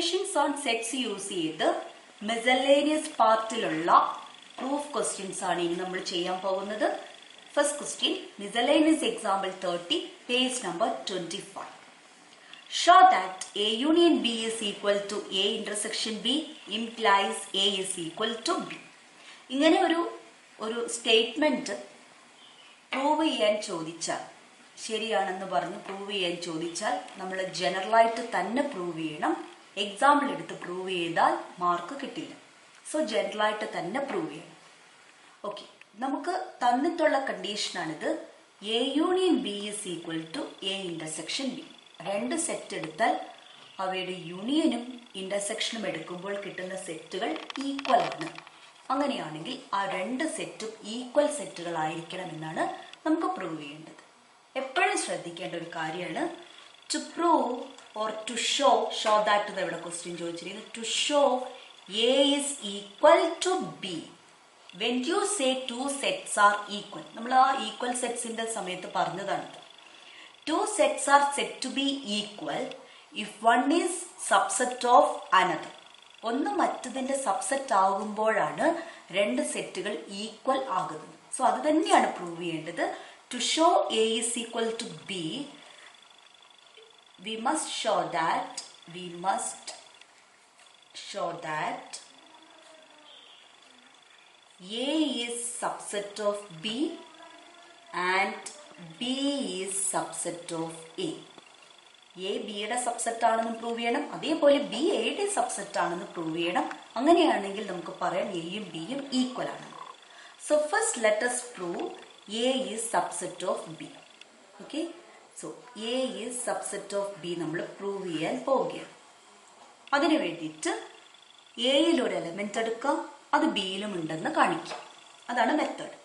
Definitions on sets use ചെയ്ത് miscellaneous പാർട്ടിലുള്ള proof questions ആണ് ഇനി നമ്മൾ ചെയ്യാൻ പോകുന്നത്. First question, miscellaneous example 30, page number 25. Show that A union B is equal to A intersection B implies A is equal to B. ഇങ്ങനെ ഒരു statement prove ചെയ്യാൻ ചോദിച്ചാൽ, ശരിയാണെന്ന് പറഞ്ഞ് പ്രൂവ് ചെയ്യാൻ ചോദിച്ചാൽ നമ്മൾ ജനറലായിട്ട് തന്നെ പ്രൂവ് ചെയ്യണം. എക്സാമ്പിൾ എടുത്ത് പ്രൂവ് ചെയ്താൽ മാർക്ക് കിട്ടില്ല. സോ ജനറലായിട്ട് തന്നെ പ്രൂവ് ചെയ്യണം. ഓക്കെ, നമുക്ക് തന്നിട്ടുള്ള കണ്ടീഷനാണിത്. A union B is equal to A intersection B. രണ്ട് സെറ്റ് എടുത്താൽ അവയുടെ യൂണിയനും ഇന്റർസെക്ഷനും എടുക്കുമ്പോൾ കിട്ടുന്ന സെറ്റുകൾ ഈക്വൽ ആണ്. അങ്ങനെയാണെങ്കിൽ ആ രണ്ട് സെറ്റും ഈക്വൽ സെറ്റുകൾ ആയിരിക്കണം എന്നാണ് നമുക്ക് പ്രൂവ് ചെയ്യേണ്ടത്. എപ്പോഴും ശ്രദ്ധിക്കേണ്ട ഒരു കാര്യമാണ് to prove or to show that. ഇവിടെ ക്വസ്റ്റ്യൻ ചോദിച്ചിരിക്കുന്നത് to show A is equal to B. When you say two sets are equal, നമ്മൾ ആ ഈക്വൽ സെറ്റ്സിന്റെ സമയത്ത് പറഞ്ഞതാണ്. Two sets are said to be equal if one is subset of another. ഒന്ന് മറ്റതിന്റെ subset ആകുമ്പോഴാണ് രണ്ട് സെറ്റുകൾ ഈക്വൽ ആകുന്നത്. സോ അത് തന്നെയാണ് പ്രൂവ് ചെയ്യേണ്ടത്. To show A is equal to B, we must show that A is subset of B and B is subset of A. A ബിയുടെ subset ആണെന്ന് പ്രൂവ് ചെയ്യണം, അതേപോലെ ബി എയുടെ സബ്സെറ്റ് ആണെന്ന് പ്രൂവ് ചെയ്യണം. അങ്ങനെയാണെങ്കിൽ നമുക്ക് പറയാം എയും ബിയും ഈക്വൽ ആണ്. So first let us prove A is subset of B. Okay, so A is subset of B നമ്മൾ പ്രൂവ് ചെയ്യാൻ പോവുകയാണ്. അതിനു വേണ്ടിയിട്ട് എയിൽ ഒരു എലമെന്റ് എടുക്കാം, അത് ബിയിലും ഉണ്ടെന്ന് കാണിക്കാം. അതാണ് method.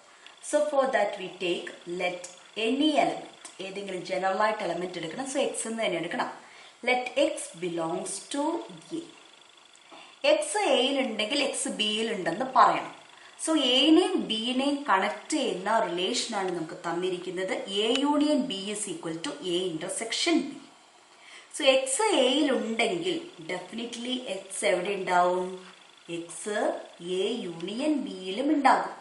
So for that we take let any element, ഏതെങ്കിലും ജനറൽ ആയിട്ട് എലമെന്റ് എടുക്കണം. സോ എക്സ് എന്ന് തന്നെ എടുക്കണം. Let x belongs to A. X എയിൽ ഉണ്ടെങ്കിൽ എക്സ് ബിയിൽ ഉണ്ടെന്ന് പറയണം. സോ എനെയും ബിനെയും കണക്ട് ചെയ്യുന്ന റിലേഷനാണ് നമുക്ക് തന്നിരിക്കുന്നത്. A union B is equal to A intersection B. So x എയിൽ ഉണ്ടെങ്കിൽ ഡെഫിനറ്റ്ലി എക്സ് എവിടെ ഉണ്ടാവും? എക്സ് എ യൂണിയൻ ബിയിലും ഉണ്ടാകും.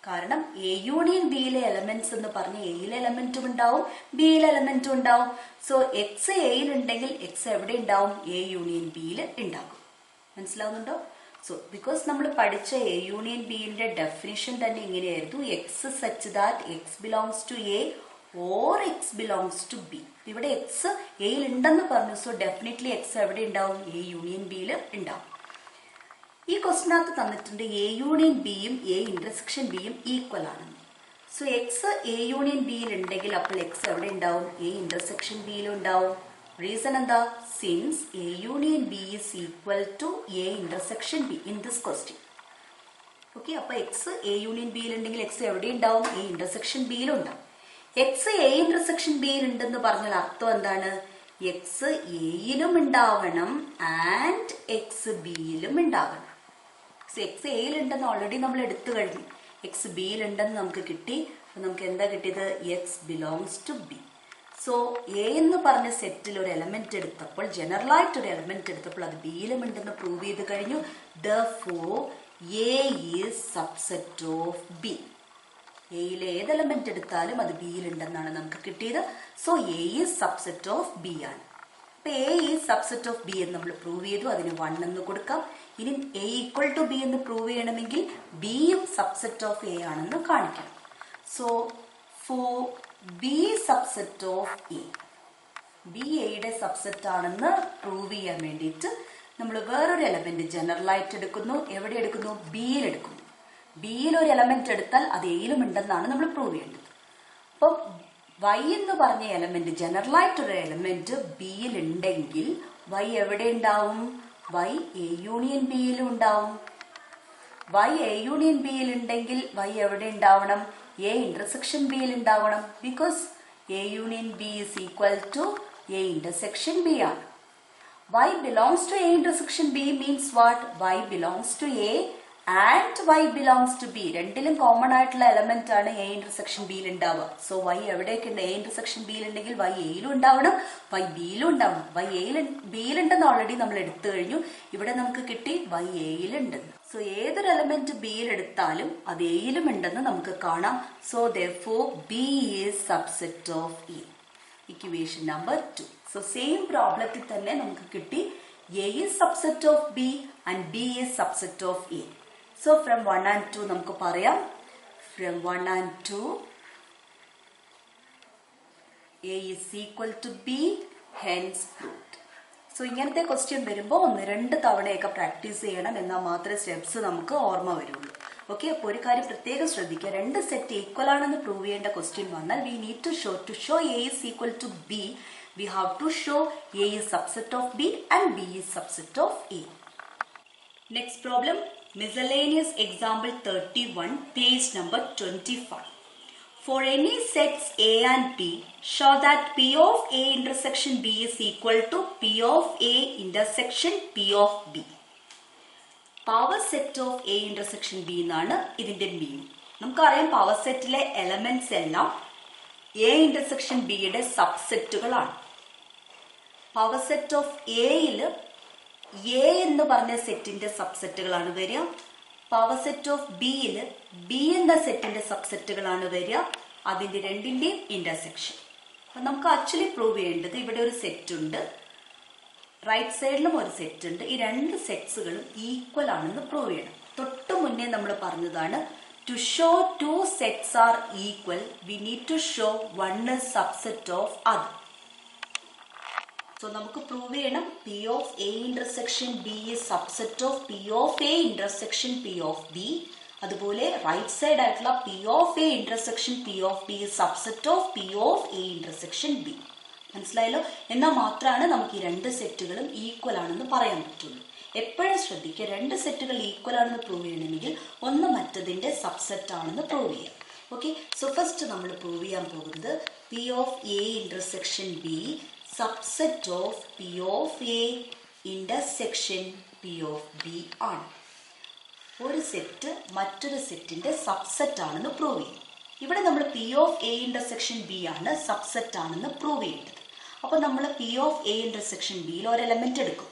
കാരണം എ യൂണിയൻ ബിയിലെ എലമെന്റ്സ് എന്ന് പറഞ്ഞ് എയിലെ എലമെന്റും ഉണ്ടാവും, ബിയിലെ എലമെന്റും ഉണ്ടാവും. സോ എക്സ് എയിൽ ഉണ്ടെങ്കിൽ എക്സ് എവിടെ ഉണ്ടാവും? എ യൂണിയൻ ബിയിൽ ഉണ്ടാകും. മനസ്സിലാവുന്നുണ്ടോ? സോ ബിക്കോസ് നമ്മൾ പഠിച്ച എ യൂണിയൻ ബിയുടെ ഡെഫിനിഷൻ തന്നെ ഇങ്ങനെയായിരുന്നു. X such that x belongs to A or x belongs to B. ഇവിടെ എക്സ് എയിൽ ഉണ്ടെന്ന് പറഞ്ഞു. സോ ഡെഫിനറ്റ്ലി എക്സ് എവിടെ ഉണ്ടാവും? എ യൂണിയൻ ബിയിൽ ഉണ്ടാവും. ഈ ക്വസ്റ്റിനകത്ത് തന്നിട്ടുണ്ട് എ യൂണിയൻ ബിയും എ ഇന്റർസെക്ഷൻ ബിയും ഈക്വൽ ആണെന്ന്. സോ എക്സ് എ യൂണിയൻ ബിയിൽ ഉണ്ടെങ്കിൽ അപ്പോൾ എക്സ് എവിടെ ഉണ്ടാവും? എ ഇന്റർസെക്ഷൻ ബിയിലും ഉണ്ടാവും. റീസൺ എന്താ? Since A union B is equal to A intersection B in this question. Okay, അപ്പൊ എക്സ് എ യൂണിയൻ ബിയിൽ ഉണ്ടെങ്കിൽ എക്സ് എവിടെ ഉണ്ടാവും? എ ഇന്റർസെക്ഷൻ ബിയിലും ഉണ്ടാവും. എക്സ് എ ഇന്റർസെക്ഷൻ ബിയിൽ ഉണ്ടെന്ന് പറഞ്ഞാൽ അർത്ഥം എന്താണ്? എക്സ് എയിലും ഉണ്ടാവണം ആൻഡ് എക്സ് ബിയിലും ഉണ്ടാവണം. എക്സ് എയിൽ ഉണ്ടെന്ന് ഓൾറെഡി നമ്മൾ എടുത്തു കഴിഞ്ഞു. എക്സ് ബിയിൽ ഉണ്ടെന്ന് നമുക്ക് കിട്ടി. നമുക്ക് എന്താ കിട്ടിയത്? X belongs to B. So A എന്ന് പറഞ്ഞ സെറ്റിൽ ഒരു എലമെന്റ് എടുത്തപ്പോൾ, ജനറൽ ആയിട്ട് ഒരു എലമെന്റ് എടുത്തപ്പോൾ അത് ബിയിലും ഉണ്ടെന്ന് പ്രൂവ് ചെയ്ത് കഴിഞ്ഞു. Therefore A is subset of B. എയിലെ ഏത് എലമെന്റ് എടുത്താലും അത് ബിയിൽ ഉണ്ടെന്നാണ് നമുക്ക് കിട്ടിയത്. So A is subset of B ആണ്. അപ്പൊ A is subset of B എന്ന് നമ്മൾ പ്രൂവ് ചെയ്തു. അതിന് 1 എന്ന് കൊടുക്കാം. ഇനി A ഈക്വൽ ടു ബി എന്ന് പ്രൂവ് ചെയ്യണമെങ്കിൽ ബിയും സബ്സെറ്റ് ഓഫ് എ ആണെന്ന് കാണിക്കണം. So for B subset of A, B എയുടെ സബ്സെറ്റ് ആണെന്ന് പ്രൂവ് ചെയ്യാൻ വേണ്ടിയിട്ട് നമ്മൾ വേറൊരു എലമെന്റ് ജനറൽ ആയിട്ട് എടുക്കുന്നു. എവിടെ എടുക്കുന്നു? ബിയിൽ എടുക്കുന്നു. ബിയിൽ ഒരു എലമെന്റ് എടുത്താൽ അത് എയിലും ഉണ്ടെന്നാണ് നമ്മൾ പ്രൂവ് ചെയ്യേണ്ടത്. അപ്പം വൈ എന്ന് പറഞ്ഞ എലമെന്റ്, ജനറൽ ആയിട്ടൊരു എലമെന്റ് ബിയിൽ ഉണ്ടെങ്കിൽ വൈ എവിടെ ഉണ്ടാവും? വൈ എ യൂണിയൻ ബിയിലും ഉണ്ടാവും. വൈ എ യൂണിയൻ ബിയിൽ ഉണ്ടെങ്കിൽ വൈ എവിടെ ഉണ്ടാവണം? എ ഇന്റർസെക്ഷൻ ബിയിൽ ഉണ്ടാവണം. Because A union B is equal to A intersection B ആണ്. Y belongs to A intersection B means what? Y belongs to A and y belongs to B. രണ്ടിലും common ആയിട്ടുള്ള element ആണ് A intersection ബിയിൽ ഉണ്ടാവുക. So y എവിടെയൊക്കെ ഉണ്ട്? A intersection ബിയിൽ ഉണ്ടെങ്കിൽ y എയിലും ഉണ്ടാവണം, y ബിയിലും ഉണ്ടാവണം. y ബിയിലുണ്ടെന്ന് ഓൾറെഡി നമ്മൾ എടുത്തു കഴിഞ്ഞു. ഇവിടെ നമുക്ക് കിട്ടി y എയിലുണ്ടെന്ന്. സോ ഏതൊരു എലമെന്റ് ബിയിൽ എടുത്താലും അത് എയിലും ഉണ്ടെന്ന് നമുക്ക് കാണാം. So therefore b is subset of A. Equation number 2. So same പ്രോബ്ലത്തിൽ തന്നെ നമുക്ക് കിട്ടി A is subset of B and B is subset of A. So from 1 and 2 നമുക്ക് പറയാം. From 1 and 2 A is equal to B, hence proved. So ഇങ്ങനത്തെ question വരുമ്പോൾ 1-2 തവണയൊക്കെ practice ചെയ്യണം, എന്നാൽ മാത്രമേ സ്റ്റെപ്സ് നമുക്ക് ഓർമ്മ വരുള്ളൂ. ഓക്കെ, അപ്പോൾ ഒരു കാര്യം പ്രത്യേകം ശ്രദ്ധിക്കുക. 2 സെറ്റ് ഈക്വൽ ആണെന്ന് പ്രൂവ് ചെയ്യേണ്ട ക്വസ്റ്റ്യൻ വന്നാൽ we need to show A is equal to B. We have to show A is subset of B and B is subset of A. Next problem, miscellaneous example 31, page number 25. For any sets A and B, show that P of A intersection B is equal to P of A intersection P of B. Power set of A intersection B എന്നാണ് ഇതിന്റെ meaning. നമുക്കറിയാം power സെറ്റിലെ elements എല്ലാം A intersection B യുടെ സബ്സെറ്റുകളാണ്. Power set of എയിൽ A എന്ന് പറഞ്ഞ സെറ്റിന്റെ സബ്സെറ്റുകളാണ് വരിക. പവർ സെറ്റ് ഓഫ് ബിയിൽ ബി എന്ന സെറ്റിന്റെ സബ്സെറ്റുകളാണ് വരിക. അതിന്റെ രണ്ടിന്റെയും ഇന്റർസെക്ഷൻ. അപ്പൊ നമുക്ക് ആക്ച്വലി പ്രൂവ് ചെയ്യേണ്ടത് ഇവിടെ ഒരു സെറ്റ് ഉണ്ട്, റൈറ്റ് സൈഡിലും ഒരു സെറ്റ് ഉണ്ട്. ഈ 2 സെറ്റ്സുകളും ഈക്വൽ ആണെന്ന് പ്രൂവ് ചെയ്യണം. തൊട്ട് മുന്നേ നമ്മൾ പറഞ്ഞതാണ് to show 2 sets are equal we need to show 1 is subset of other. So നമുക്ക് പ്രൂവ് ചെയ്യണം P of A intersection B is subset of P of A intersection P of B. അതുപോലെ right side ആയിട്ടുള്ള P of A intersection P of B is subset of P of A intersection B. മനസ്സിലായല്ലോ? എന്നാൽ മാത്രമാണ് നമുക്ക് ഈ 2 സെറ്റുകളും equal ആണെന്ന് പറയാൻ പറ്റുള്ളൂ. എപ്പോഴും ശ്രദ്ധിക്കുക, 2 സെറ്റുകൾ ഈക്വൽ ആണെന്ന് പ്രൂവ് ചെയ്യണമെങ്കിൽ ഒന്ന് മറ്റതിന്റെ സബ്സെറ്റ് ആണെന്ന് പ്രൂവ് ചെയ്യാം. ഓക്കെ, സോ ഫസ്റ്റ് നമ്മൾ പ്രൂവ് ചെയ്യാൻ പോകുന്നത് P of A intersection B subset of P of A intersection P of B ആണ്. ഒരു സെറ്റ് മറ്റൊരു സെറ്റിന്റെ സബ്സെറ്റ് ആണെന്ന് പ്രൂവ് ചെയ്യും. ഇവിടെ നമ്മൾ P of A intersection B ആണ് സബ്സെറ്റ് ആണെന്ന് പ്രൂവ് ചെയ്യേണ്ടത്. അപ്പൊ നമ്മൾ P of A intersection B ഒരു എലമെന്റ് എടുക്കും.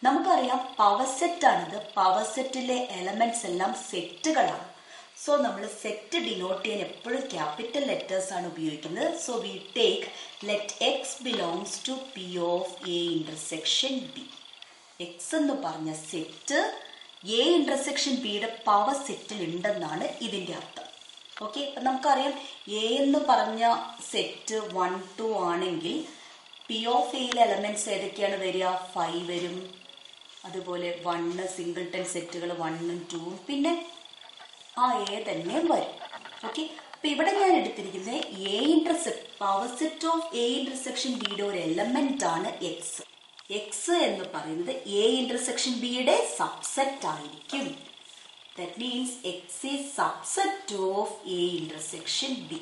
നമുക്കറിയാം പവർ സെറ്റ് ആണിത്. പവർ സെറ്റിലെ എലമെന്റ്സ് എല്ലാം സെറ്റുകളാണ്. സോ നമ്മൾ സെറ്റ് ഡിനോട്ട് ചെയ്യാൻ എപ്പോഴും ക്യാപിറ്റൽ ലെറ്റേഴ്സ് ആണ് ഉപയോഗിക്കുന്നത്. So we take let x belongs to P of A intersection B. X എന്ന് പറഞ്ഞ സെറ്റ് A intersection Bയുടെ പവർ സെറ്റിൽ ഉണ്ടെന്നാണ് ഇതിന്റെ അർത്ഥം. ഓക്കെ, അപ്പം നമുക്കറിയാം A എന്ന് പറഞ്ഞ സെറ്റ് 1, 2 ആണെങ്കിൽ P of Aയിലെ എലമെന്റ്സ് ഏതൊക്കെയാണ് വരിക? 5 വരും. അതുപോലെ 1 സിംഗിൾട്ടൺ സെറ്റുകൾ 1ഉം 2ഉം പിന്നെ ആ A തന്നെ വരും. ഓക്കെ, അപ്പൊ ഇവിടെ ഞാൻ എടുത്തിരിക്കുന്നത് power set of A intersection Bയുടെ ഒരു എലമെന്റ് ആണ് എക്സ്. എക്സ് എന്ന് പറയുന്നത് A intersection Bയുടെ സബ്സെറ്റ് ആയിരിക്കും. That means X is subset of A intersection B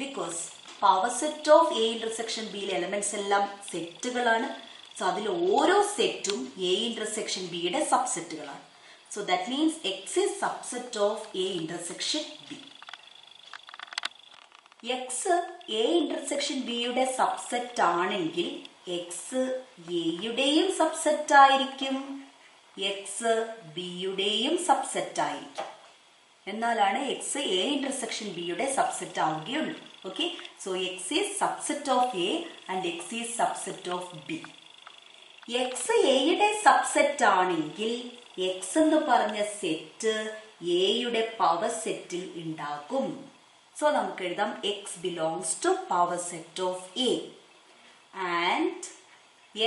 because power set of A intersection B elements എല്ലാം സെറ്റുകളാണ്. സോ അതിൽ ഓരോ സെറ്റും A intersection B യുടെ സബ്സെറ്റുകളാണ്. So that means X is subset of A intersection B. X A intersection B യുടെ subset ആണെങ്കിൽ X A യുടെയും subset ആയിരിക്കും, X B യുടെയും സബ്സെറ്റ് ആയിരിക്കും. എന്നാലാണ് X A intersection B യുടെ സബ്സെറ്റ് ആവുകയുള്ളൂ. Okay, so X is subset of A and X is subset of B. X A യുടെ സബ്സെറ്റ് ആണെങ്കിൽ X എന്ന് പറഞ്ഞ സെറ്റ് A യുടെ പവർ സെറ്റിൽ ഉണ്ടാകും. സോ നമുക്ക് എഴുതാം X belongs to power set of A and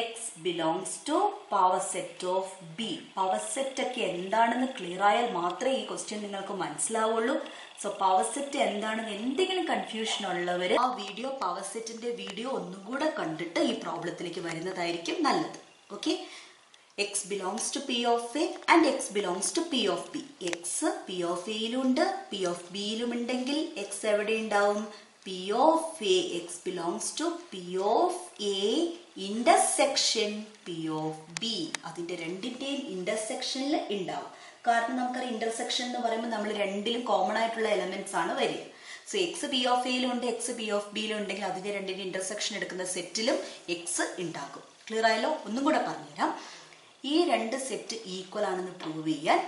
X belongs to power set of B. Power set ഒക്കെ എന്താണെന്ന് ക്ലിയർ ആയാൽ മാത്രമേ ഈ ക്വസ്റ്റ്യൻ നിങ്ങൾക്ക് മനസ്സിലാവുള്ളൂ. സോ പവർ സെറ്റ് എന്താണെന്ന് എന്തെങ്കിലും കൺഫ്യൂഷൻ ഉള്ളവർ ആ വീഡിയോ പവർ സെറ്റിന്റെ വീഡിയോ ഒന്നും കൂടെ കണ്ടിട്ട് ഈ പ്രോബ്ലത്തിലേക്ക് വരുന്നതായിരിക്കും നല്ലത്. Okay, X belongs to P of A and X belongs to P of B. X P of A യിലുണ്ട്, P of B യിലും ഉണ്ടെങ്കിൽ X എവിടെ ഉണ്ടാവും? P of A. X belongs to P of A intersection P of B. അതിന്റെ രണ്ടിന്റെയും ഇന്റർസെക്ഷനിൽ ഉണ്ടാവും. കാരണം നമുക്കറിയാം intersection എന്ന് പറയുമ്പോൾ നമ്മൾ രണ്ടിലും കോമൺ ആയിട്ടുള്ള എലമെന്റ്സ് ആണ് വരിക. സോ എക്സ് പി ഓഫ് എയിലും ഉണ്ട്, എക്സ് പി ഓഫ് ബിയിലും ഉണ്ടെങ്കിൽ അതിന്റെ രണ്ടിന്റെ ഇന്റർസെക്ഷൻ എടുക്കുന്ന സെറ്റിലും എക്സ് ഉണ്ടാകും. ക്ലിയർ ആയല്ലോ? ഒന്നും കൂടെ പറഞ്ഞുതരാം. ഈ രണ്ട് സെറ്റ് ഈക്വൽ ആണെന്ന് പ്രൂവ് ചെയ്യാൻ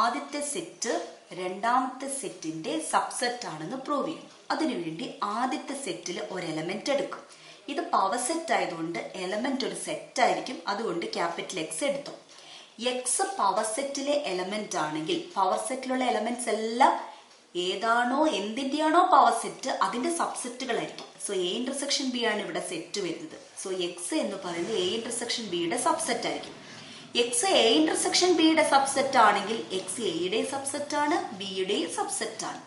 ആദ്യത്തെ സെറ്റ് രണ്ടാമത്തെ സെറ്റിന്റെ സബ്സെറ്റ് ആണെന്ന് പ്രൂവ് ചെയ്യും. അതിനുവേണ്ടി ആദ്യത്തെ സെറ്റിൽ ഒരു എലമെന്റ് എടുക്കും. ഇത് പവർ സെറ്റ് ആയതുകൊണ്ട് എലമെന്റ് ഒരു സെറ്റ് ആയിരിക്കും, അതുകൊണ്ട് ക്യാപിറ്റൽ എക്സ് എടുത്തു. എക്സ് പവർ സെറ്റിലെ എലമെന്റ് ആണെങ്കിൽ പവർ സെറ്റിലുള്ള എലമെന്റ്സ് എല്ലാം ഏതാണോ എന്തിന്റെയാണോ പവർ സെറ്റ് അതിന്റെ സബ്സെറ്റുകളായിരിക്കും. സോ എ ഇന്റർസെക്ഷൻ ബി ആണ് ഇവിടെ സെറ്റ് വരുന്നത്. സോ എക്സ് എന്ന് പറയുന്നത് എ ഇന്റർസെക്ഷൻ ബിയുടെ സബ്സെറ്റ് ആയിരിക്കും. എക്സ് എ ഇന്റർസെക്ഷൻ ബിയുടെ സബ്സെറ്റ് ആണെങ്കിൽ എക്സ് എയുടെ സബ്സെറ്റ് ആണ്, ബിയുടെയും സബ്സെറ്റ് ആണ്.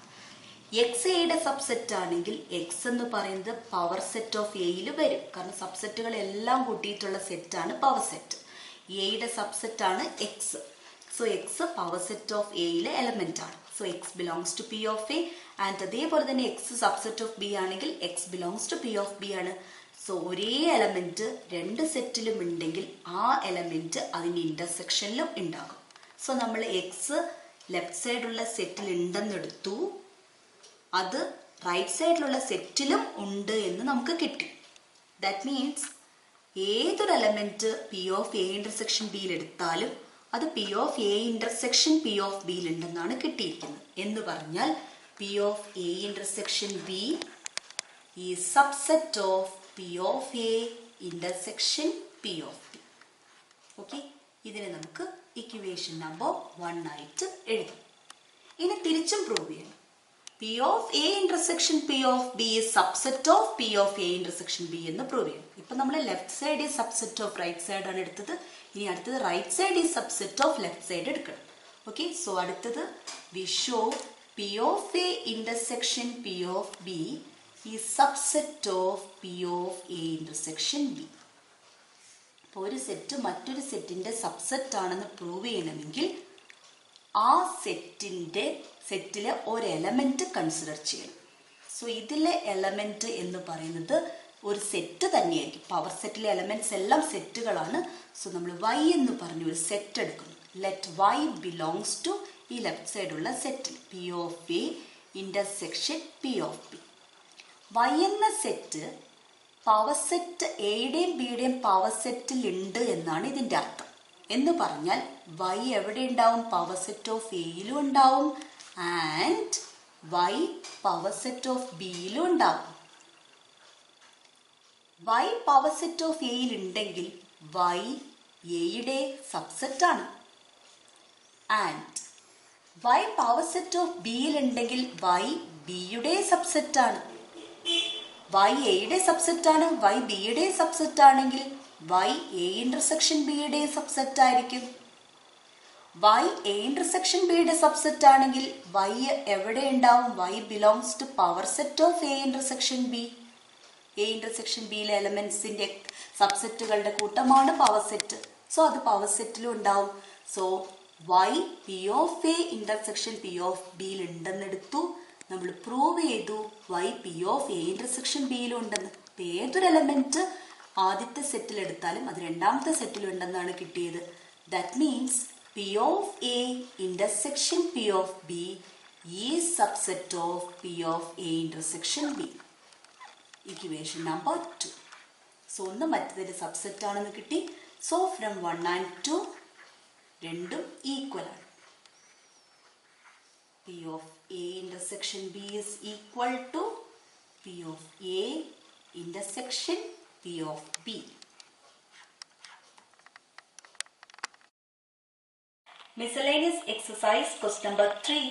എക്സ് എയുടെ സബ്സെറ്റ് ആണെങ്കിൽ എക്സ് എന്ന് പറയുന്നത് പവർ സെറ്റ് ഓഫ് എയിൽ വരും, കാരണം സബ്സെറ്റുകൾ എല്ലാം കൂട്ടിയിട്ടുള്ള സെറ്റാണ് പവർ സെറ്റ്. എയുടെ സബ്സെറ്റ് ആണ് X. So X power set of എയിലെ എലമെന്റ് ആണ്. So x belongs to P of A and അതേപോലെ തന്നെ എക്സ് സബ്സെറ്റ് ഓഫ് ബി ആണെങ്കിൽ X belongs to P of B ആണ്. സോ ഒരേ എലമെന്റ് രണ്ട് സെറ്റിലും ഉണ്ടെങ്കിൽ ആ എലമെന്റ് അതിന്റെ ഇന്റർസെക്ഷനിലും ഉണ്ടാകും. സോ നമ്മൾ എക്സ് ലെഫ്റ്റ് സൈഡുള്ള സെറ്റിൽ ഉണ്ടെന്നെടുത്തു, അത് റൈറ്റ് സൈഡിലുള്ള സെറ്റിലും ഉണ്ട് എന്ന് നമുക്ക് കിട്ടി. ദാറ്റ് മീൻസ് ഏതൊരു element P of A intersection ബിയിൽ എടുത്താലും അത് P of A intersection P of ബിയിൽ ഉണ്ടെന്നാണ് കിട്ടിയിരിക്കുന്നത്. എന്ന് പറഞ്ഞാൽ P of A intersection B is subset of P of A intersection P of B. Okay, ഇതിനെ നമുക്ക് ഇക്വേഷൻ നമ്പർ 1 ആയിട്ട് എഴുതാം. ഇനി തിരിച്ചും പ്രൂവ് ചെയ്യണം. P of A intersection P of B subset of P of A intersection B എന്ന് prove ചെയ്യണം. ഇപ്പൊ നമ്മൾ left side is subset of right side ആണ് എടുത്തത്. ഇനി അടുത്തത് right side is subset of left side എടുക്കണം. ഓക്കെ, സോ അടുത്തത് we show P of A intersection P of B is subset of P of A intersection B. അപ്പോൾ ഒരു set മറ്റൊരു സെറ്റിന്റെ സബ്സെറ്റ് ആണെന്ന് പ്രൂവ് ചെയ്യണമെങ്കിൽ ആ സെറ്റിലെ ഒരു എലമെന്റ് കൺസിഡർ ചെയ്യണം. സോ ഇതിലെ എലമെന്റ് എന്ന് പറയുന്നത് ഒരു സെറ്റ് തന്നെയായിരിക്കും. പവർ സെറ്റിലെ എലമെന്റ്സ് എല്ലാം സെറ്റുകളാണ്. സോ നമ്മൾ y എന്ന് പറഞ്ഞ ഒരു സെറ്റ് എടുക്കുന്നു. ലെറ്റ് y ബിലോങ്സ് ടു ഈ ലെഫ്റ്റ് സൈഡുള്ള സെറ്റിൽ P of A intersection P of B. y എന്ന സെറ്റ് പവർ സെറ്റ് എയുടെയും ബിയുടെയും പവർ സെറ്റിൽ ഉണ്ട് എന്നാണ് ഇതിന്റെ അർത്ഥം. എന്ന് പറഞ്ഞാൽ y എവിടെ ഉണ്ടാവും? പവർ സെറ്റ് ഓഫ് എയിലും ഉണ്ടാവും and y power set of ബിയിലും ഉണ്ടാവും. y പവർ സെറ്റ് ഓഫ് എയിൽ ഉണ്ടെങ്കിൽ y എയുടെ സബ്സെറ്റ് ആണ് and y power set of ബിയിൽ ഉണ്ടെങ്കിൽ y ബിയുടെ സബ്സെറ്റ് ആണ്. y എയുടെ സബ്സെറ്റ് ആണ്, y ബിയുടെ സബ്സെറ്റ് ആണെങ്കിൽ y എ ഇന്റർസെക്ഷൻ ബിയുടെ സബ്സെറ്റ് ആയിരിക്കും. y എ ഇന്റർസെക്ഷൻ ബിയുടെ സബ്സെറ്റ് ആണെങ്കിൽ y എവിടെ ഉണ്ടാവും? y belongs to power set of A intersection B. A intersection ബിയിലെ എലമെന്റ്സിന്റെ സബ്സെറ്റുകളുടെ കൂട്ടമാണ് പവർ സെറ്റ്. സോ അത് പവർ സെറ്റിലും ഉണ്ടാവും. So y P of A intersection P of ബിയിൽ ഉണ്ടെന്നെടുത്തു. നമ്മൾ പ്രൂവ് ചെയ്തു y P of A intersection ബിയിലും ഉണ്ടെന്ന്. ഏതൊരു എലമെന്റ് ആദ്യത്തെ സെറ്റിൽ എടുത്താലും അത് രണ്ടാമത്തെ സെറ്റിൽ ഉണ്ടെന്നാണ് കിട്ടിയത്. That means P of A intersection P of B is subset of P of A intersection B. Equation number 2. So ഒന്ന് മറ്റേതിന്റെ സബ്സെറ്റ് ആണെന്ന് കിട്ടി. സോ ഫ്രം 1 and 2 രണ്ടും ഈക്വൽ ആണ്. P of A intersection B is equal to P of A intersection P of B. Miscellaneous exercise question number 3.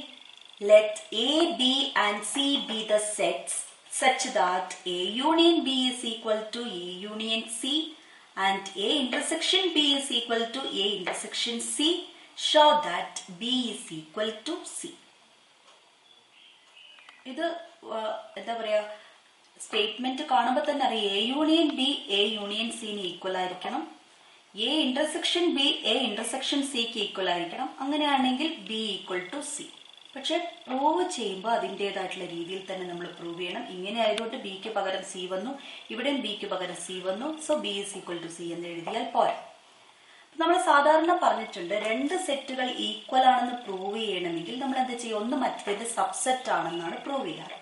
Let A, B and C be the sets such that A union B is equal to A union C and A intersection B is equal to A intersection C. Show that B is equal to C. ഇത് എന്താ പറയാ, statement കാണുമ്പോൾ തന്നെ അറിയാം A union B A union സിന് equal ആയിരിക്കണം, A intersection B A intersection സിക്ക് equal ആയിരിക്കണം. അങ്ങനെയാണെങ്കിൽ ബി ഈക്വൽ ടു സി. പക്ഷെ പ്രൂവ് ചെയ്യുമ്പോൾ അതിൻ്റെതായിട്ടുള്ള രീതിയിൽ തന്നെ നമ്മൾ പ്രൂവ് ചെയ്യണം. ഇങ്ങനെ ആയതുകൊണ്ട് ബിക്ക് പകരം സി വന്നു, ഇവിടെയും ബിക്ക് പകരം സി വന്നു. So B is equal to C എന്ന് എഴുതിയാൽ പോരാ. നമ്മൾ സാധാരണ പറഞ്ഞിട്ടുണ്ട് രണ്ട് സെറ്റുകൾ ഈക്വൽ ആണെന്ന് പ്രൂവ് ചെയ്യണമെങ്കിൽ നമ്മൾ എന്താ ചെയ്യുക, ഒന്ന് മറ്റേത് സബ്സെറ്റ് ആണെന്നാണ് പ്രൂവ് ചെയ്യാറ്.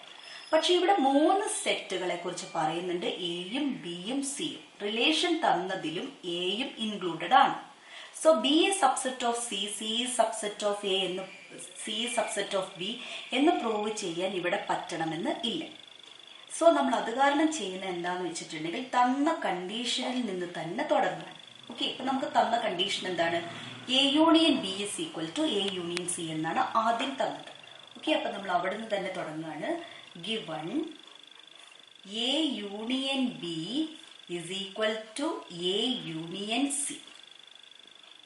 പക്ഷെ ഇവിടെ മൂന്ന് സെറ്റുകളെ കുറിച്ച് പറയുന്നുണ്ട്, എയും ബിയും സിയും. റിലേഷൻ തന്നതിലും എയും ഇൻക്ലൂഡഡ് ആണ്. So B is subset of C, C is subset of A എന്ന്, C is subset of B എന്ന് പ്രൂവ് ചെയ്യാൻ ഇവിടെ പറ്റണമെന്ന് ഇല്ല. സോ നമ്മൾ അത് കാരണം ചെയ്യുന്ന എന്താന്ന് വെച്ചിട്ടുണ്ടെങ്കിൽ തന്ന കണ്ടീഷനിൽ നിന്ന് തന്നെ തുടങ്ങുകയാണ്. ഓക്കെ, ഇപ്പൊ നമുക്ക് തന്ന കണ്ടീഷൻ എന്താണ്, A union B is equal to A union C എന്നാണ് ആദ്യം തന്നത്. ഓക്കെ, അപ്പൊ നമ്മൾ അവിടെ നിന്ന് തന്നെ തുടങ്ങുകയാണ്. Given A union B is equal to A union C.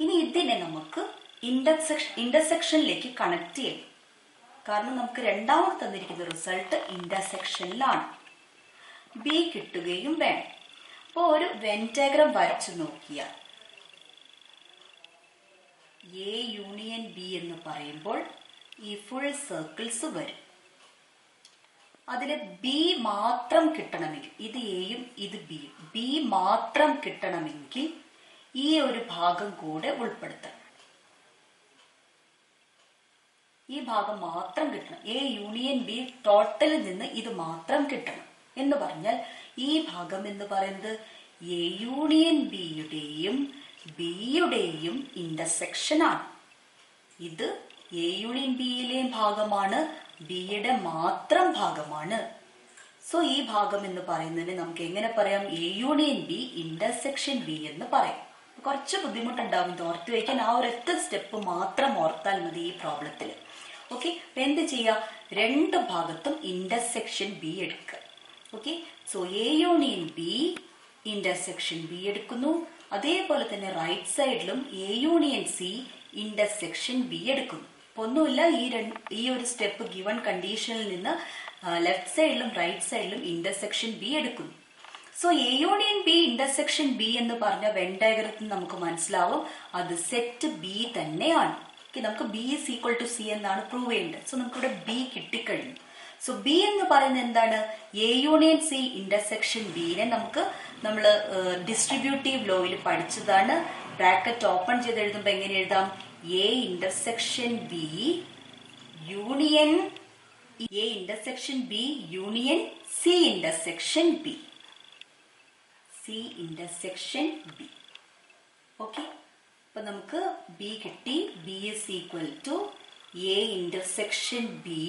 ഇനി ഇതിനെ നമുക്ക് ഇന്റർസെക്ഷനിലേക്ക് കണക്ട് ചെയ്യണം. കാരണം നമുക്ക് രണ്ടാമത് തന്നിരിക്കുന്ന റിസൾട്ട് ഇന്റർസെക്ഷനിലാണ്. ബി കിട്ടുകയും വേണം. അപ്പോൾ ഒരു വെൻ ഡയഗ്രം വരച്ചു നോക്കിയാൽ എ യൂണിയൻ ബി എന്ന് പറയുമ്പോൾ ഈ ഫുൾ സർക്കിൾസ് വരും. അതില് ബി മാത്രം കിട്ടണമെങ്കിൽ, ഇത് എയും ഇത് ബിയും, ബി മാത്രം കിട്ടണമെങ്കിൽ ഈ ഒരു ഭാഗം കൂടെ ഉൾപ്പെടുത്തണം. ഈ ഭാഗം മാത്രം കിട്ടണം. എ യൂണിയൻ ബി ടോട്ടലിൽ നിന്ന് ഇത് മാത്രം കിട്ടണം എന്ന് പറഞ്ഞാൽ ഈ ഭാഗം എന്ന് പറയുന്നത് എ യൂണിയൻ ബിയുടെയും ബിയുടെയും ഇന്റർസെക്ഷൻ ആണ്. ഇത് എ യൂണിയൻ ബിയിലെയും ഭാഗമാണ്, ബിയുടെ മാത്രം ഭാഗമാണ്. സോ ഈ ഭാഗം എന്ന് പറയുന്നതിന് നമുക്ക് എങ്ങനെ പറയാം, A union B intersection B എന്ന് പറയാം. കുറച്ച് ബുദ്ധിമുട്ടുണ്ടാവും ഇത് ഓർത്ത് വയ്ക്കാൻ. ആ ഒരൊറ്റ സ്റ്റെപ്പ് മാത്രം ഓർത്താൽ മതി ഈ പ്രോബ്ലത്തിൽ. ഓക്കെ, എന്ത് ചെയ്യാം, രണ്ട് ഭാഗത്തും ഇന്റർസെക്ഷൻ ബി എടുക്കുക. Okay, so A union B intersection B എടുക്കുന്നു. അതേപോലെ തന്നെ റൈറ്റ് സൈഡിലും A union C intersection B എടുക്കുന്നു. അപ്പൊ ഒന്നുമില്ല, ഈ ഒരു സ്റ്റെപ്പ് ഗിവൺ കണ്ടീഷനിൽ നിന്ന് ലെഫ്റ്റ് സൈഡിലും റൈറ്റ് സൈഡിലും ഇന്റർസെക്ഷൻ ബി എടുക്കുന്നു. So A union B intersection B എന്ന് പറഞ്ഞ വെൻ ഡയഗ്രത്തിൽ നമുക്ക് മനസ്സിലാവും അത് സെറ്റ് ബി തന്നെയാണ്. നമുക്ക് B is equal to C എന്നാണ് പ്രൂവ് ചെയ്യേണ്ടത്. സോ നമുക്കിവിടെ ബി കിട്ടിക്കഴിഞ്ഞു. സോ ബി എന്ന് പറയുന്നത് എന്താണ്, എ യൂണിയൻ സി ഇന്റർസെക്ഷൻ ബിനെ നമ്മൾ ഡിസ്ട്രിബ്യൂട്ടീവ് ലോയിൽ പഠിച്ചതാണ്. ബ്രാക്കറ്റ് ഓപ്പൺ ചെയ്ത് എഴുതുമ്പോൾ എങ്ങനെ എഴുതാം, A intersection B union A intersection B union C intersection B, C intersection B. Okay, അപ്പൊ നമുക്ക് ബി കിട്ടി. B is equal to A intersection B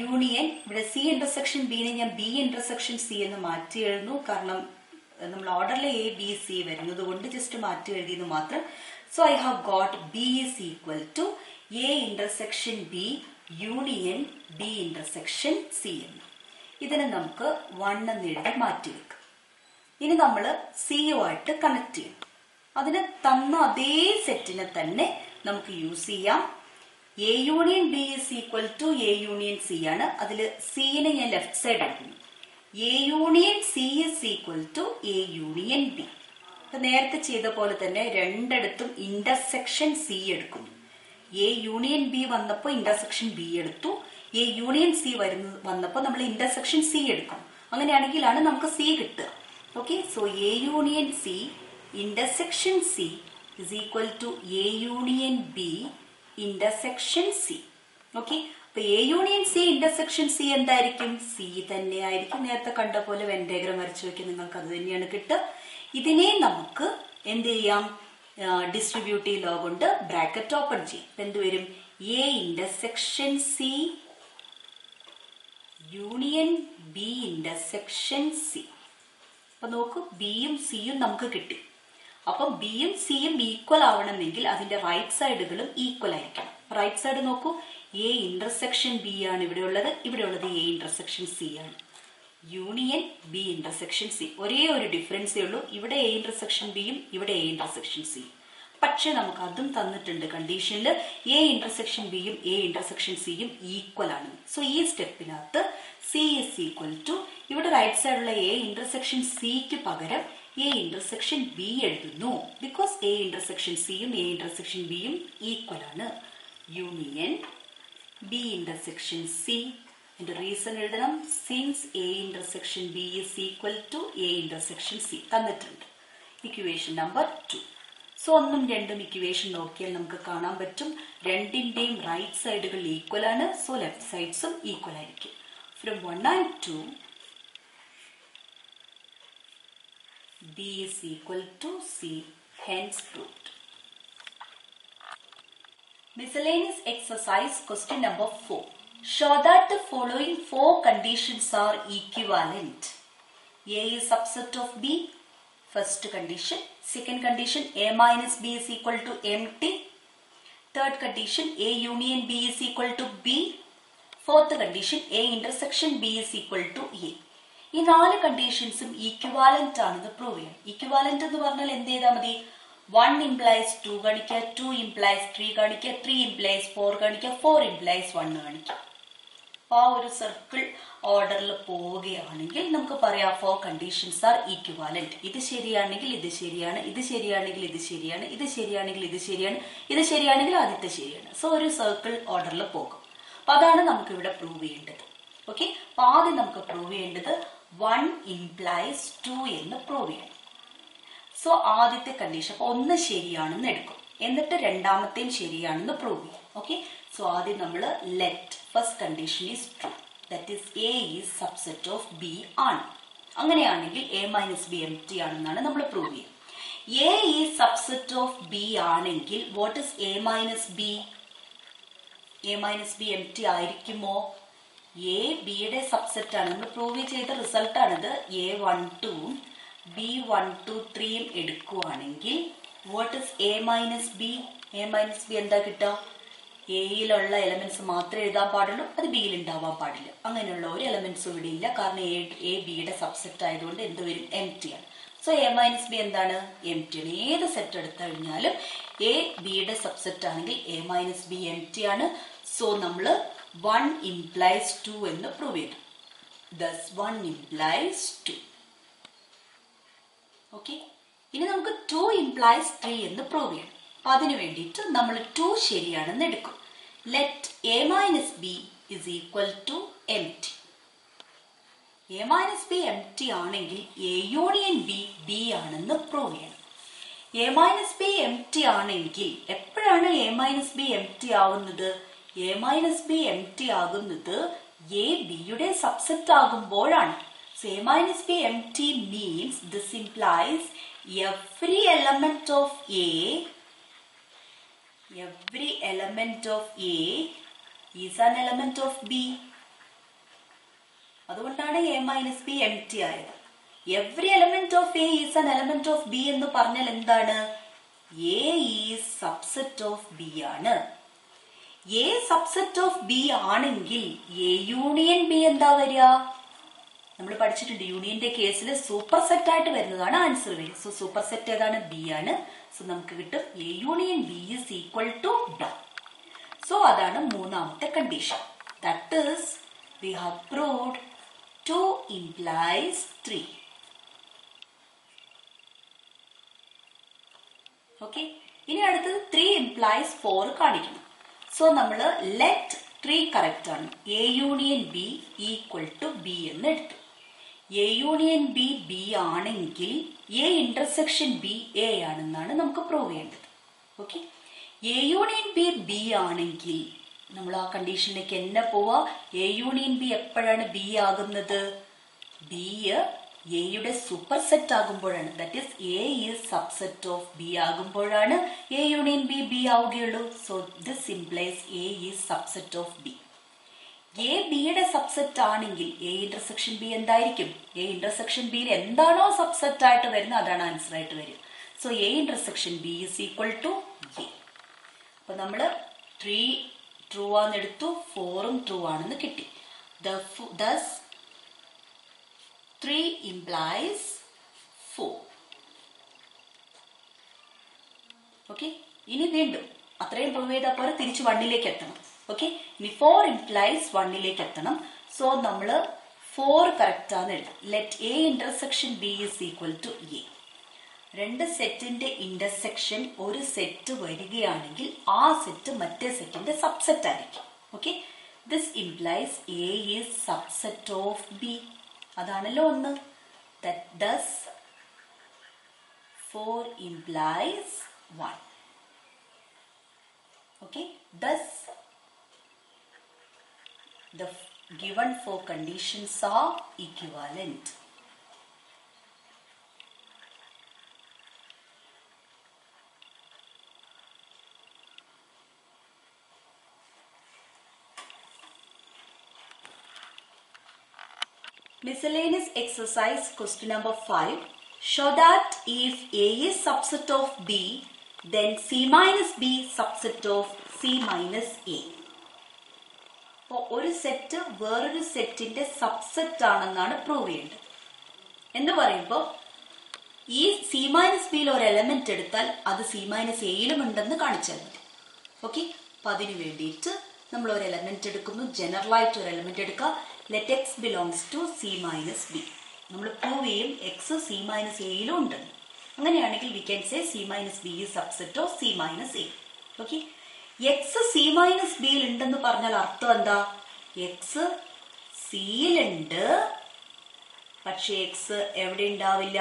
union, ഇവിടെ സി ഇന്റർസെക്ഷൻ ബിനെ ഞാൻ ബി ഇന്റർസെക്ഷൻ സി എന്ന് മാറ്റി എഴുതുന്നു. കാരണം നമ്മൾ ഓർഡറിൽ എ ബി സി വരുന്നത് കൊണ്ട് ജസ്റ്റ് മാറ്റി എഴുതിയെന്ന് മാത്രം. So I have got B is equal to A intersection B union B intersection C എന്ന്. ഇതിനെ നമുക്ക് 1 എന്ന് എഴുതി മാറ്റി വെക്കാം. ഇനി നമ്മൾ സിയുമായിട്ട് കണക്ട് ചെയ്യണം. അതിന് തന്ന അതേ സെറ്റിനെ തന്നെ നമുക്ക് യൂസ് ചെയ്യാം. A union B is equal to A union C ആണ്. അതിൽ സിനെ ഞാൻ ലെഫ്റ്റ് സൈഡ് എടുക്കുന്നു. A union C is equal to A union B. അപ്പൊ നേരത്തെ ചെയ്ത പോലെ തന്നെ രണ്ടിടത്തും ഇന്റർസെക്ഷൻ സി എടുക്കുന്നു. എ യൂണിയൻ ബി വന്നപ്പോൾ ഇന്റർസെക്ഷൻ ബി എടുത്തു. എ യൂണിയൻ സി വന്നപ്പോൾ നമ്മൾ ഇന്റർസെക്ഷൻ സി എടുക്കും. അങ്ങനെയാണെങ്കിലാണ് നമുക്ക് സി കിട്ടുക. Okay, so A union C intersection C is equal to A union B intersection C. Okay, അപ്പൊ A union C intersection C എന്തായിരിക്കും, സി തന്നെ ആയിരിക്കും. നേരത്തെ കണ്ട പോലെ വെൻ ഡയഗ്രം വരച്ചു വെക്കാൻ നിങ്ങൾക്ക് അത് തന്നെയാണ് കിട്ടുക. ഇതിനെ നമുക്ക് എന്ത് ചെയ്യാം, ഡിസ്ട്രിബ്യൂട്ടീവ് ലോ കൊണ്ട് ബ്രാക്കറ്റ് ഓപ്പൺ ചെയ്യും. എന്തുവരും, A intersection C union B intersection C. അപ്പൊ നോക്കൂ, ബിയും സിയും നമുക്ക് കിട്ടി. അപ്പം ബിയും സിയും ഈക്വൽ ആവണമെങ്കിൽ അതിന്റെ റൈറ്റ് സൈഡുകളും ഈക്വൽ ആയിരിക്കണം. റൈറ്റ് സൈഡ് നോക്കൂ, എ ഇന്റർസെക്ഷൻ ബി ആണ് ഇവിടെ ഉള്ളത് എ ഇന്റർസെക്ഷൻ സി ആണ്. Union B intersection C. ഒരേ ഒരു ഡിഫറൻസേ ഉള്ളൂ, ഇവിടെ എ ഇന്റർസെക്ഷൻ ബിയും ഇവിടെ എ ഇന്റർസെക്ഷൻ സിയും. പക്ഷെ നമുക്ക് അതും തന്നിട്ടുണ്ട് കണ്ടീഷനിൽ, എ ഇന്റർസെക്ഷൻ ബിയും എ ഇന്റർസെക്ഷൻ സിയും ഈക്വൽ ആണ്. സോ ഈ സ്റ്റെപ്പിനകത്ത് സി ഇസ് ഈക്വൽ ടു, ഇവിടെ റൈറ്റ് സൈഡുള്ള എ ഇന്റർസെക്ഷൻ സിക്ക് പകരം എ ഇന്റർസെക്ഷൻ ബി എഴുതുന്നു. ബിക്കോസ് എ ഇന്റർസെക്ഷൻ സിയും എ ഇന്റർസെക്ഷൻ ബിയും ഈക്വൽ ആണ്. Union B intersection C. അതിന്റെ റീസൺ എഴുതണം, since A intersection B is equal to A intersection C തന്നിട്ടുണ്ട്. Equation number 2. സോ ഒന്നും രണ്ടും ഇക്വേഷൻ നോക്കിയാൽ നമുക്ക് കാണാൻ പറ്റും രണ്ടിന്റെയും റൈറ്റ് സൈഡുകൾ ഈക്വൽ ആണ്. സോ ലെഫ്റ്റ് സൈഡ്സും ഈക്വൽ ആയിരിക്കും. From 1 and 2 B is equal to C, hence proved. Miscellaneous exercise question number 4. Show that the following 4 conditions are equivalent. A is subset of B, first condition. Second condition, A minus B is equal to empty. Third condition, A union B is equal to B. Fourth condition, A intersection B is equal to A. ഈ 4 കണ്ടീഷൻസും ഈക്വിവാലന്റ് ആണെന്ന് prove ചെയ്യാം. ഈക്വിവാലന്റ് എന്ന് പറഞ്ഞാൽ എന്ത് ചെയ്താൽ മതി? 1 implies 2 കാണിക്കുക, 2 implies 3 കാണിക്കുക, 3 implies 4 കാണിക്കുക, 4 implies 1 കാണിക്കുക. അപ്പൊ ആ ഒരു സർക്കിൾ ഓർഡറിൽ പോവുകയാണെങ്കിൽ നമുക്ക് പറയാം 4 കണ്ടീഷൻസ് ആർ ഈക്വിവാലന്റ്. ഇത് ശരിയാണെങ്കിൽ ഇത് ശരിയാണ്, ഇത് ശരിയാണെങ്കിൽ ഇത് ശരിയാണ്, ഇത് ശരിയാണെങ്കിൽ ഇത് ശരിയാണ്, ഇത് ശരിയാണെങ്കിൽ ആദ്യത്തെ ശരിയാണ്. സോ ഒരു സർക്കിൾ ഓർഡറിൽ പോകും. അപ്പൊ അതാണ് നമുക്ക് ഇവിടെ പ്രൂവ് ചെയ്യേണ്ടത്. ഓക്കെ, അപ്പൊ ആദ്യം നമുക്ക് പ്രൂവ് ചെയ്യേണ്ടത് 1 implies 2 എന്ന് പ്രൂവ് ചെയ്യണം. സോ ആദ്യത്തെ കണ്ടീഷൻ അപ്പൊ 1 ശരിയാണെന്ന് എടുക്കും, എന്നിട്ട് രണ്ടാമത്തെയും ശരിയാണെന്ന് പ്രൂവ് ചെയ്യും. ഓക്കെ, സോ ആദ്യം നമ്മൾ let first condition is true, that is A is subset of B ആണ്. അങ്ങനെയാണെങ്കിൽ എ മൈനസ് ബി എംപ്റ്റി ആണെന്നാണ് നമ്മൾ പ്രൂവ് ചെയ്യുക. A is subset of B ആണെങ്കിൽ what is A minus B? A minus B empty ആയിരിക്കുമോ? A ബിയുടെ subset ആണ്. നമ്മൾ പ്രൂവ് ചെയ്ത റിസൾട്ട് ആണിത്. A12 B1 2 3 എടുക്കുവാണെങ്കിൽ what is A minus B? A minus B എന്താ കിട്ടുക? എയിലുള്ള എലമെന്റ്സ് മാത്രമേ എഴുതാൻ പാടുള്ളൂ, അത് ബിയിൽ ഉണ്ടാവാൻ പാടില്ല. അങ്ങനെയുള്ള ഒരു എലമെന്റ്സും ഇവിടെ ഇല്ല, കാരണം എ ബിയുടെ സബ്സെറ്റ് ആയതുകൊണ്ട് എന്ത് വരും? എംപ്റ്റി ആണ്. സോ എ മൈനസ് ബി എന്താണ്? എംപ്റ്റി ആണ്. ഏത് സെറ്റ് എടുത്തു കഴിഞ്ഞാലും എ ബിയുടെ സബ്സെറ്റ് ആണെങ്കിൽ എ മൈനസ് ബി എംപ്റ്റി ആണ്. സോ നമ്മൾ 1 implies 2 എന്ന് പ്രൂവ് ചെയ്തു. Thus 1 implies 2. ഓക്കെ, ഇനി നമുക്ക് 2 implies 3 എന്ന് പ്രൂവ് ചെയ്യണം. അപ്പൊ അതിനു വേണ്ടിയിട്ട് നമ്മൾ 2 ശരിയാണെന്ന് എടുക്കും. Let A minus B is equal to empty. A minus B empty ആണെങ്കിൽ എ യൂണിയൻ ബി ബി ആണെന്ന് പ്രൂവ് ചെയ്യണം. എ മൈനസ് ബി എംപ്റ്റി ആണെങ്കിൽ എപ്പോഴാണ് എ മൈനസ് ബി എംപ്റ്റി ആവുന്നത്? എ മൈനസ് ബി എംപ്റ്റി ആകുന്നത് എ ബിയുടെ സബ്സെറ്റ് ആകുമ്പോഴാണ്. So A minus B empty means this implies every element of A is an element of B. അതുകൊണ്ടാണ് A minus B empty ആയത്. Every element of A is an element of B എന്ന് പറഞ്ഞാൽ എന്താണ്? A is subset of B ആണ്. A subset of B ആണെങ്കിൽ A union B എന്താ വരിക? നമ്മൾ പഠിച്ചിട്ടുണ്ട്, യൂണിയന്റെ കേസിൽ സൂപ്പർ സെറ്റ് ആയിട്ട് വരുന്നതാണ് ആൻസർ വരിക. സോ സൂപ്പർ സെറ്റ് ഏതാണ്? ബി ആണ്. സോ നമുക്ക് കിട്ടും A union B is equal to B. So അതാണ് മൂന്നാമത്തെ condition. That is we have proved 2 implies 3. Okay, ഇനി അടുത്തത് 3 implies 4 കാണിക്കണം. സോ നമ്മൾ ലെറ്റ് 3 കറക്റ്റ് ആണ്. A union B equal to B എന്ന് എടുത്തു. എ യൂണിയൻ ബി ബി ആണെങ്കിൽ എ ഇന്റർസെക്ഷൻ ബി എ ആണെന്നാണ് നമുക്ക് പ്രൂവ് ചെയ്യേണ്ടത്. Okay, A union B B ആണെങ്കിൽ നമ്മൾ ആ കണ്ടീഷനിലേക്ക് എന്നെ പോവാ. എ യൂണിയൻ ബി എപ്പോഴാണ് ബി ആകുന്നത്? ബി എയുടെ സൂപ്പർ സെറ്റ് ആകുമ്പോഴാണ്. That is A is subset of B ആകുമ്പോഴാണ് എ യൂണിയൻ ബി ബി ആവുകയുള്ളൂ. So this implies A is subset of B. A ബിയുടെ സബ്സെറ്റ് ആണെങ്കിൽ എ ഇന്റർസെക്ഷൻ ബി എന്തായിരിക്കും? A intersection ബിയിൽ എന്താണോ സബ്സെറ്റ് ആയിട്ട് വരുന്നത് അതാണ് ആൻസർ ആയിട്ട് വരിക. So A intersection B is equal to A. അപ്പൊ നമ്മള് 3 ട്രൂ ആണെന്ന് എടുത്തു, 4ഉം ട്രൂ ആണെന്ന് കിട്ടി. Thus 3 implies 4. ഓക്കെ, ഇനി വീണ്ടും അത്രയും പ്രൂവ് ചെയ്താൽ പോലെ തിരിച്ച് 1ലേക്ക് എത്തണം. ഓക്കെ, ഇനി 4 implies 1ലേക്ക് എത്തണം. സോ നമ്മൾ 4 കറക്റ്റ് ആണെന്ന് എഴുതാം. Let A intersection B is equal to A. രണ്ട് സെറ്റിന്റെ ഇന്റർസെക്ഷൻ ഒരു സെറ്റ് വരികയാണെങ്കിൽ ആ സെറ്റ് മറ്റേ സെറ്റിന്റെ സബ്സെറ്റ് ആയിരിക്കും. Okay, this implies A is subset of B. അതാണല്ലോ ഒന്ന്. Thus 4 implies 1. Okay, thus the given four conditions are equivalent. Miscellaneous exercise question number 5. Show that if A is subset of B, then C minus B subset of C minus A. അപ്പോൾ ഒരു set വേറൊരു സെറ്റിന്റെ subset ആണെന്നാണ് prove ചെയ്യേണ്ടത്. എന്ന് പറയുമ്പോൾ ഈ C minus ബിയിൽ ഒരു എലമെന്റ് എടുത്താൽ അത് സി മൈനസ് എയിലും ഉണ്ടെന്ന് കാണിച്ചാൽ മതി. ഓക്കെ, അപ്പൊ അതിനു വേണ്ടിയിട്ട് നമ്മൾ ഒരു എലമെന്റ് എടുക്കുന്നു. ജനറൽ ആയിട്ട് ഒരു എലമെന്റ് എടുക്കുക. Let x belongs to C minus B. നമ്മൾ പ്രൂവ് ചെയ്യും എക്സ് സി മൈനസ് എയിലും ഉണ്ടെന്ന്. അങ്ങനെയാണെങ്കിൽ we can say C minus B is subset of C minus A. Okay, x C minus ബിയിൽ ഉണ്ടെന്ന് പറഞ്ഞാൽ അർത്ഥം എന്താ? എക്സ് സിയിലുണ്ട്, പക്ഷെ എക്സ് എവിടെ ഉണ്ടാവില്ല?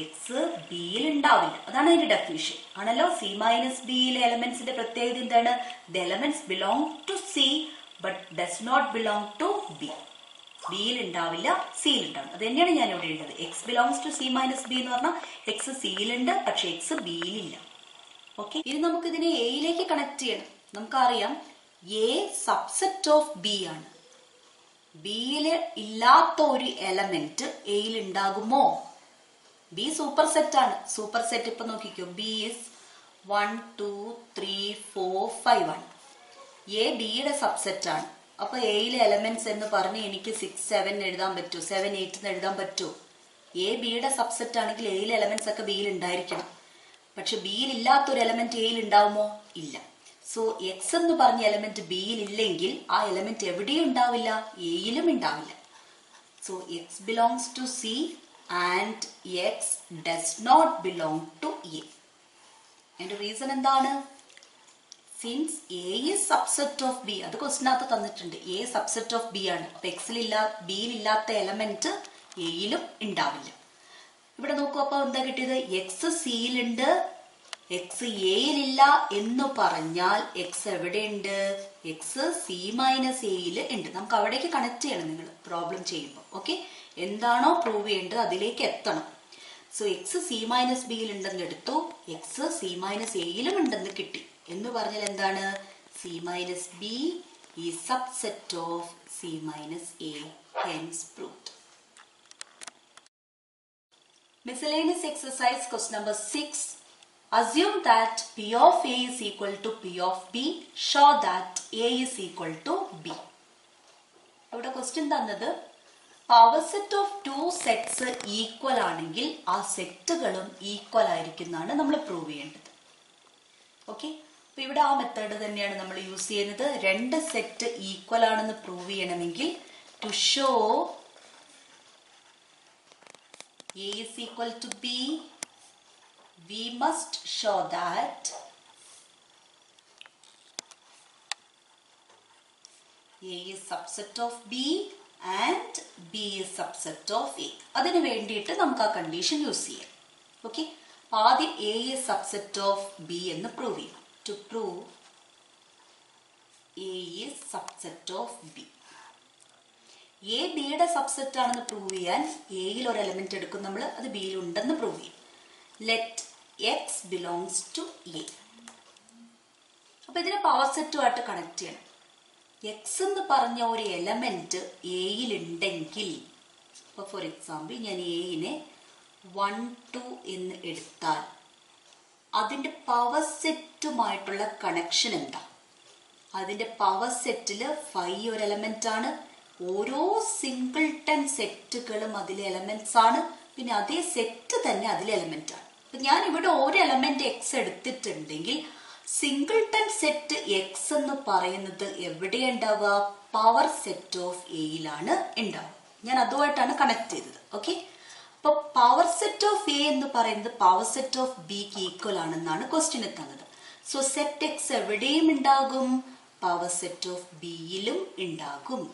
എക്സ് ബിയിൽ ഉണ്ടാവില്ല. അതാണ് അതിന്റെ ഡെഫിനിഷൻ ആണല്ലോ. സി മൈനസ് ബിയിലെ എലമെന്റ്സിന്റെ പ്രത്യേകത എന്താണ്? The elements belong to C but does not belong to B. ബിയിൽ ഉണ്ടാവില്ല, സിയിൽ ഉണ്ടാവും. അത് തന്നെയാണ് ഞാൻ ഇവിടെ ഉള്ളത്. X belongs to C minus B എന്ന് പറഞ്ഞാൽ എക്സ് സിയിലുണ്ട്, പക്ഷെ എക്സ് ബിയിലില്ല. ഓക്കെ, ഇനി നമുക്ക് ഇതിനെ എയിലേക്ക് കണക്ട് ചെയ്യണം. നമുക്കറിയാം എ സബ്സെറ്റ് ഓഫ് ബി ആണ്. ബിയിൽ ഇല്ലാത്ത ഒരു എലമെന്റ് എയിൽ ഉണ്ടാകുമോ? ബി സൂപ്പർ സെറ്റ് ആണ്. സൂപ്പർ സെറ്റ് ഇപ്പൊ നോക്കിക്കോ, ബി ഇസ് 1 2 3 4 5 ആണ്. എ ബിയുടെ സബ്സെറ്റ് ആണ്. അപ്പൊ എയിലെ എലമെന്റ്സ് എന്ന് പറഞ്ഞ് എനിക്ക് 6 7 എഴുതാൻ പറ്റൂ, 7 8 എന്ന് എഴുതാൻ പറ്റൂ. എ ബിയുടെ സബ്സെറ്റ് ആണെങ്കിൽ എയിലെ എലമെന്റ്സ് ഒക്കെ ബിയിൽ ഉണ്ടായിരിക്കണം. പക്ഷെ ബിയിൽ ഇല്ലാത്തൊരു എലമെന്റ് എയിൽ ഉണ്ടാവുമോ? ഇല്ല. സോ എക്സ് എന്ന് പറഞ്ഞ എലമെന്റ് ബിയിൽ ഇല്ലെങ്കിൽ ആ എലമെന്റ് എവിടെയും ഉണ്ടാവില്ല, എയിലും ഉണ്ടാവില്ല. So x belongs to C and x does not belong to A. അതിന്റെ റീസൺ എന്താണ്? Since A is subset of B. അത് ക്വസ്റ്റിനകത്ത് തന്നിട്ടുണ്ട്. എ സബ്സെറ്റ് ഓഫ് ബി ആണ്. അപ്പൊ ബിയിൽ ഇല്ലാത്ത എലമെന്റ് എയിലും ഉണ്ടാവില്ല. ഇവിടെ നോക്കൂ, അപ്പൊ എന്താ കിട്ടിയത്? എക്സ് സിയിലുണ്ട്, എക്സ് എയിലില്ല എന്ന് പറഞ്ഞാൽ എക്സ് എവിടെയുണ്ട്? എക്സ് സി മൈനസ് എയിൽ ഉണ്ട്. നമുക്ക് അവിടേക്ക് കണക്ട് ചെയ്യണം നിങ്ങൾ പ്രോബ്ലം ചെയ്യുമ്പോൾ. ഓക്കെ, എന്താണോ പ്രൂവ് ചെയ്യേണ്ടത് അതിലേക്ക് എത്തണം. സോ എക്സ് സി മൈനസ് ബിയിൽ ഉണ്ടെന്ന് എടുത്തു, എക്സ് സി മൈനസ് എയിലും ഉണ്ടെന്ന് കിട്ടി. എന്ന് പറഞ്ഞാൽ എന്താണ്? C minus B is subset of C minus A. Hence proved. Miscellaneous exercise question number 6. Assume that P of A is equal to P of B. Show that A is equal to B. ഇവിടെ question തന്നത് power set of 2 sets equal ആണെങ്കിൽ ആ സെറ്റുകളും equal ആയിരിക്കുന്നതാണ് നമ്മൾ prove ചെയ്യേണ്ടത്. Okay, അപ്പൊ ഇവിടെ ആ method തന്നെയാണ് നമ്മൾ യൂസ് ചെയ്യുന്നത്. രണ്ട് സെറ്റ് ഈക്വൽ ആണെന്ന് പ്രൂവ് ചെയ്യണമെങ്കിൽ to show A is equal to B, we must show that A is subset of B and B is subset of A. അതിനു വേണ്ടിയിട്ട് നമുക്ക് ആ കണ്ടീഷൻ യൂസ് ചെയ്യാം. ഓക്കെ, ആദ്യം A is subset of B എന്ന് prove ചെയ്യാം. To prove A is subset of B. A ബിയുടെ subset ആണെന്ന് പ്രൂവ് ചെയ്യാൻ എയിൽ ഒരു എലമെന്റ് എടുക്കും നമ്മൾ, അത് ബിയിൽ ഉണ്ടെന്ന് പ്രൂവ് ചെയ്യും. Let x belongs to A. അപ്പൊ ഇതിനെ പവർ സെറ്റുമായിട്ട് കണക്ട് ചെയ്യണം. എക്സ് എന്ന് പറഞ്ഞ ഒരു എലമെന്റ് എയിൽ ഉണ്ടെങ്കിൽ, ഇപ്പൊ ഫോർ എക്സാമ്പിൾ ഞാൻ എയിനെ 1 2 എന്ന് എടുത്താൽ അതിന്റെ പവർ സെറ്റുമായിട്ടുള്ള കണക്ഷൻ എന്താ? അതിന്റെ പവർ സെറ്റില് 5 ഒരു എലമെന്റ് ആണ്. ഓരോ സിംഗിൾട്ടൺ സെറ്റുകളും അതിലെ എലമെന്റ്സ് ആണ്. പിന്നെ അതേ സെറ്റ് തന്നെ അതിലെ എലമെന്റ് ആണ്. അപ്പൊ ഞാൻ ഇവിടെ ഒരു എലമെന്റ് എക്സ് എടുത്തിട്ടുണ്ടെങ്കിൽ സിംഗിൾട്ടൺ സെറ്റ് എക്സ് എന്ന് പറയുന്നത് എവിടെയാണ് ഉണ്ടാവുക? പവർ സെറ്റ് ഓഫ് എയിലാണ് ഉണ്ടാവുക. ഞാൻ അതുമായിട്ടാണ് കണക്ട് ചെയ്തത്. ഓക്കെ, അപ്പൊ പവർ സെറ്റ് ഓഫ് എ എന്ന് പറയുന്നത് പവർ സെറ്റ് ഓഫ് ബിക്ക് ഈക്വൽ ആണെന്നാണ് ക്വസ്റ്റ്യൻ തന്നത്. സോ സെറ്റ് എക്സ് എവിടെയും ഉണ്ടാകും, പവർ സെറ്റ് ഓഫ് ബിയിലും ഉണ്ടാകും.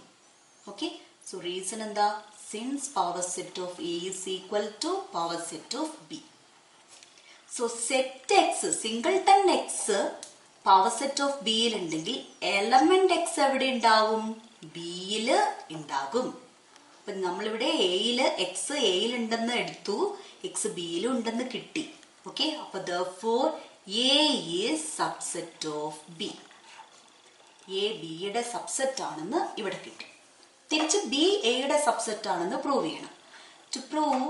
Okay, so reason എന്താ? Since power set of A is equal to power set of B. So set X singleton X power set of ബിയിൽ ഉണ്ടെങ്കിൽ element X എവിടെ ഉണ്ടാവും? ബിയില് ഉണ്ടാകും. അപ്പൊ നമ്മളിവിടെ എയില് എക്സ് എയിൽ ഉണ്ടെന്ന് എടുത്തു, എക്സ് ബിയിലും ഉണ്ടെന്ന് കിട്ടി. ഓക്കെ, അപ്പൊ therefore A is subset of B. A ബിയുടെ സബ്സെറ്റ് ആണെന്ന് ഇവിടെ കിട്ടി. തിരിച്ച് ബി എയുടെ സബ്സെറ്റ് ആണെന്ന് പ്രൂവ് ചെയ്യണം. To prove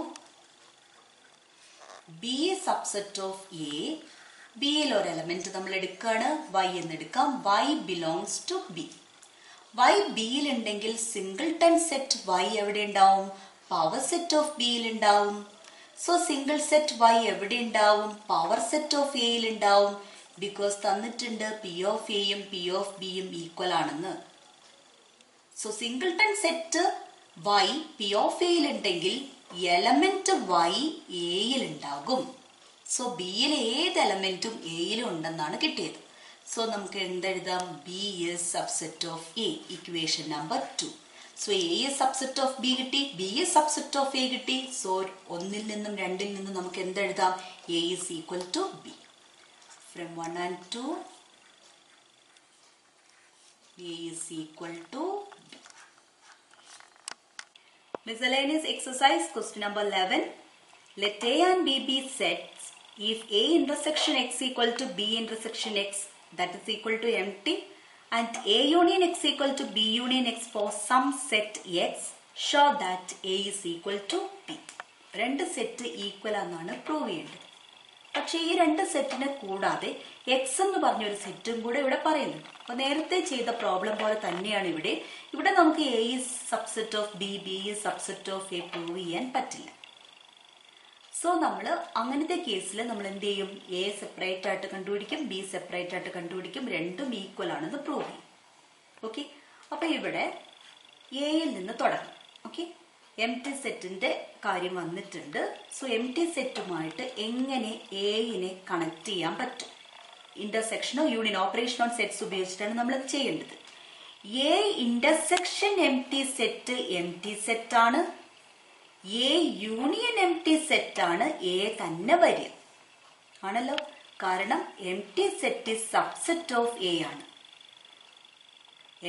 B subset of A, ബിയിൽ ഒരു എലമെന്റ് നമ്മൾ എടുക്കുകയാണ്, y എന്ന് എടുക്കാം. y belongs to B. y ബിയിൽ ഉണ്ടെങ്കിൽ സിംഗിൾട്ടൺ സെറ്റ് y എവിടെ ഉണ്ടാവും? പവർ സെറ്റ് ഓഫ് ബിയിൽ ഉണ്ടാവും. സോ സിംഗിൾ സെറ്റ് y എവിടെ ഉണ്ടാവും? പവർ സെറ്റ് ഓഫ് എയിൽ ഉണ്ടാവും. ബിക്കോസ് തന്നിട്ടുണ്ട് പി ഓഫ് എയും പി ഓഫ് ബിയും ഈക്വൽ ആണെന്ന്. So singleton set y P of എയിൽ ഉണ്ടെങ്കിൽ എലമെന്റ് y എയിൽ ഉണ്ടാകും. സോ ബിയിൽ ഏത് എലമെന്റും എയിലും ഉണ്ടെന്നാണ് കിട്ടിയത്. സോ നമുക്ക് എന്തെഴുതാം? B is subset of A, equation number 2. So A is subset of B കിട്ടി, B is subset of A കിട്ടി. സോ ഒന്നിൽ നിന്നും രണ്ടിൽ നിന്നും നമുക്ക് എന്തെഴുതാം? A is equal to B. From 1 and 2 A is equal to B. Miscellaneous exercise question number 11. Let A and B be sets if A intersection x equal to B intersection x, that is equal to empty, and A union x equal to B union x for some set x, show that A is equal to B. രണ്ട് set equal ആണെന്നാണ് prove ചെയ്യേണ്ടത്. പക്ഷെ ഈ രണ്ട് സെറ്റിനെ കൂടാതെ X എന്ന് പറഞ്ഞൊരു സെറ്റും കൂടെ ഇവിടെ പറയുന്നുണ്ട്. അപ്പൊ നേരത്തെ ചെയ്ത പ്രോബ്ലം പോലെ തന്നെയാണ് ഇവിടെ. ഇവിടെ നമുക്ക് A is subset of B, B is subset of A prove ചെയ്യാൻ പറ്റില്ല. സോ നമ്മൾ അങ്ങനത്തെ കേസിൽ നമ്മൾ എന്ത് ചെയ്യും? എ സെപ്പറേറ്റ് ആയിട്ട് കണ്ടുപിടിക്കും, ബി സെപ്പറേറ്റ് ആയിട്ട് കണ്ടുപിടിക്കും, രണ്ടും ഈക്വൽ ആണെന്ന് പ്രൂവ് ചെയ്യും. ഓക്കെ, അപ്പൊ ഇവിടെ എയിൽ നിന്ന് തുടങ്ങും. ഓക്കെ, എം ടി സെറ്റിന്റെ കാര്യം വന്നിട്ടുണ്ട്. സോ എം ടി സെറ്റുമായിട്ട് എങ്ങനെ എയിനെ കണക്ട് ചെയ്യാൻ പറ്റും? ഇന്റർസെക്ഷനോ യൂണിയൻ ഓപ്പറേഷൻ ഓൺ സെറ്റ്സ് ഉപയോഗിച്ചിട്ടാണ് നമ്മൾ അത് ചെയ്യേണ്ടത്. A intersection empty set ആണ്. A union empty set ആണ്. എ തന്നെ വരിക ആണല്ലോ, കാരണം empty set subset of A ആണ്.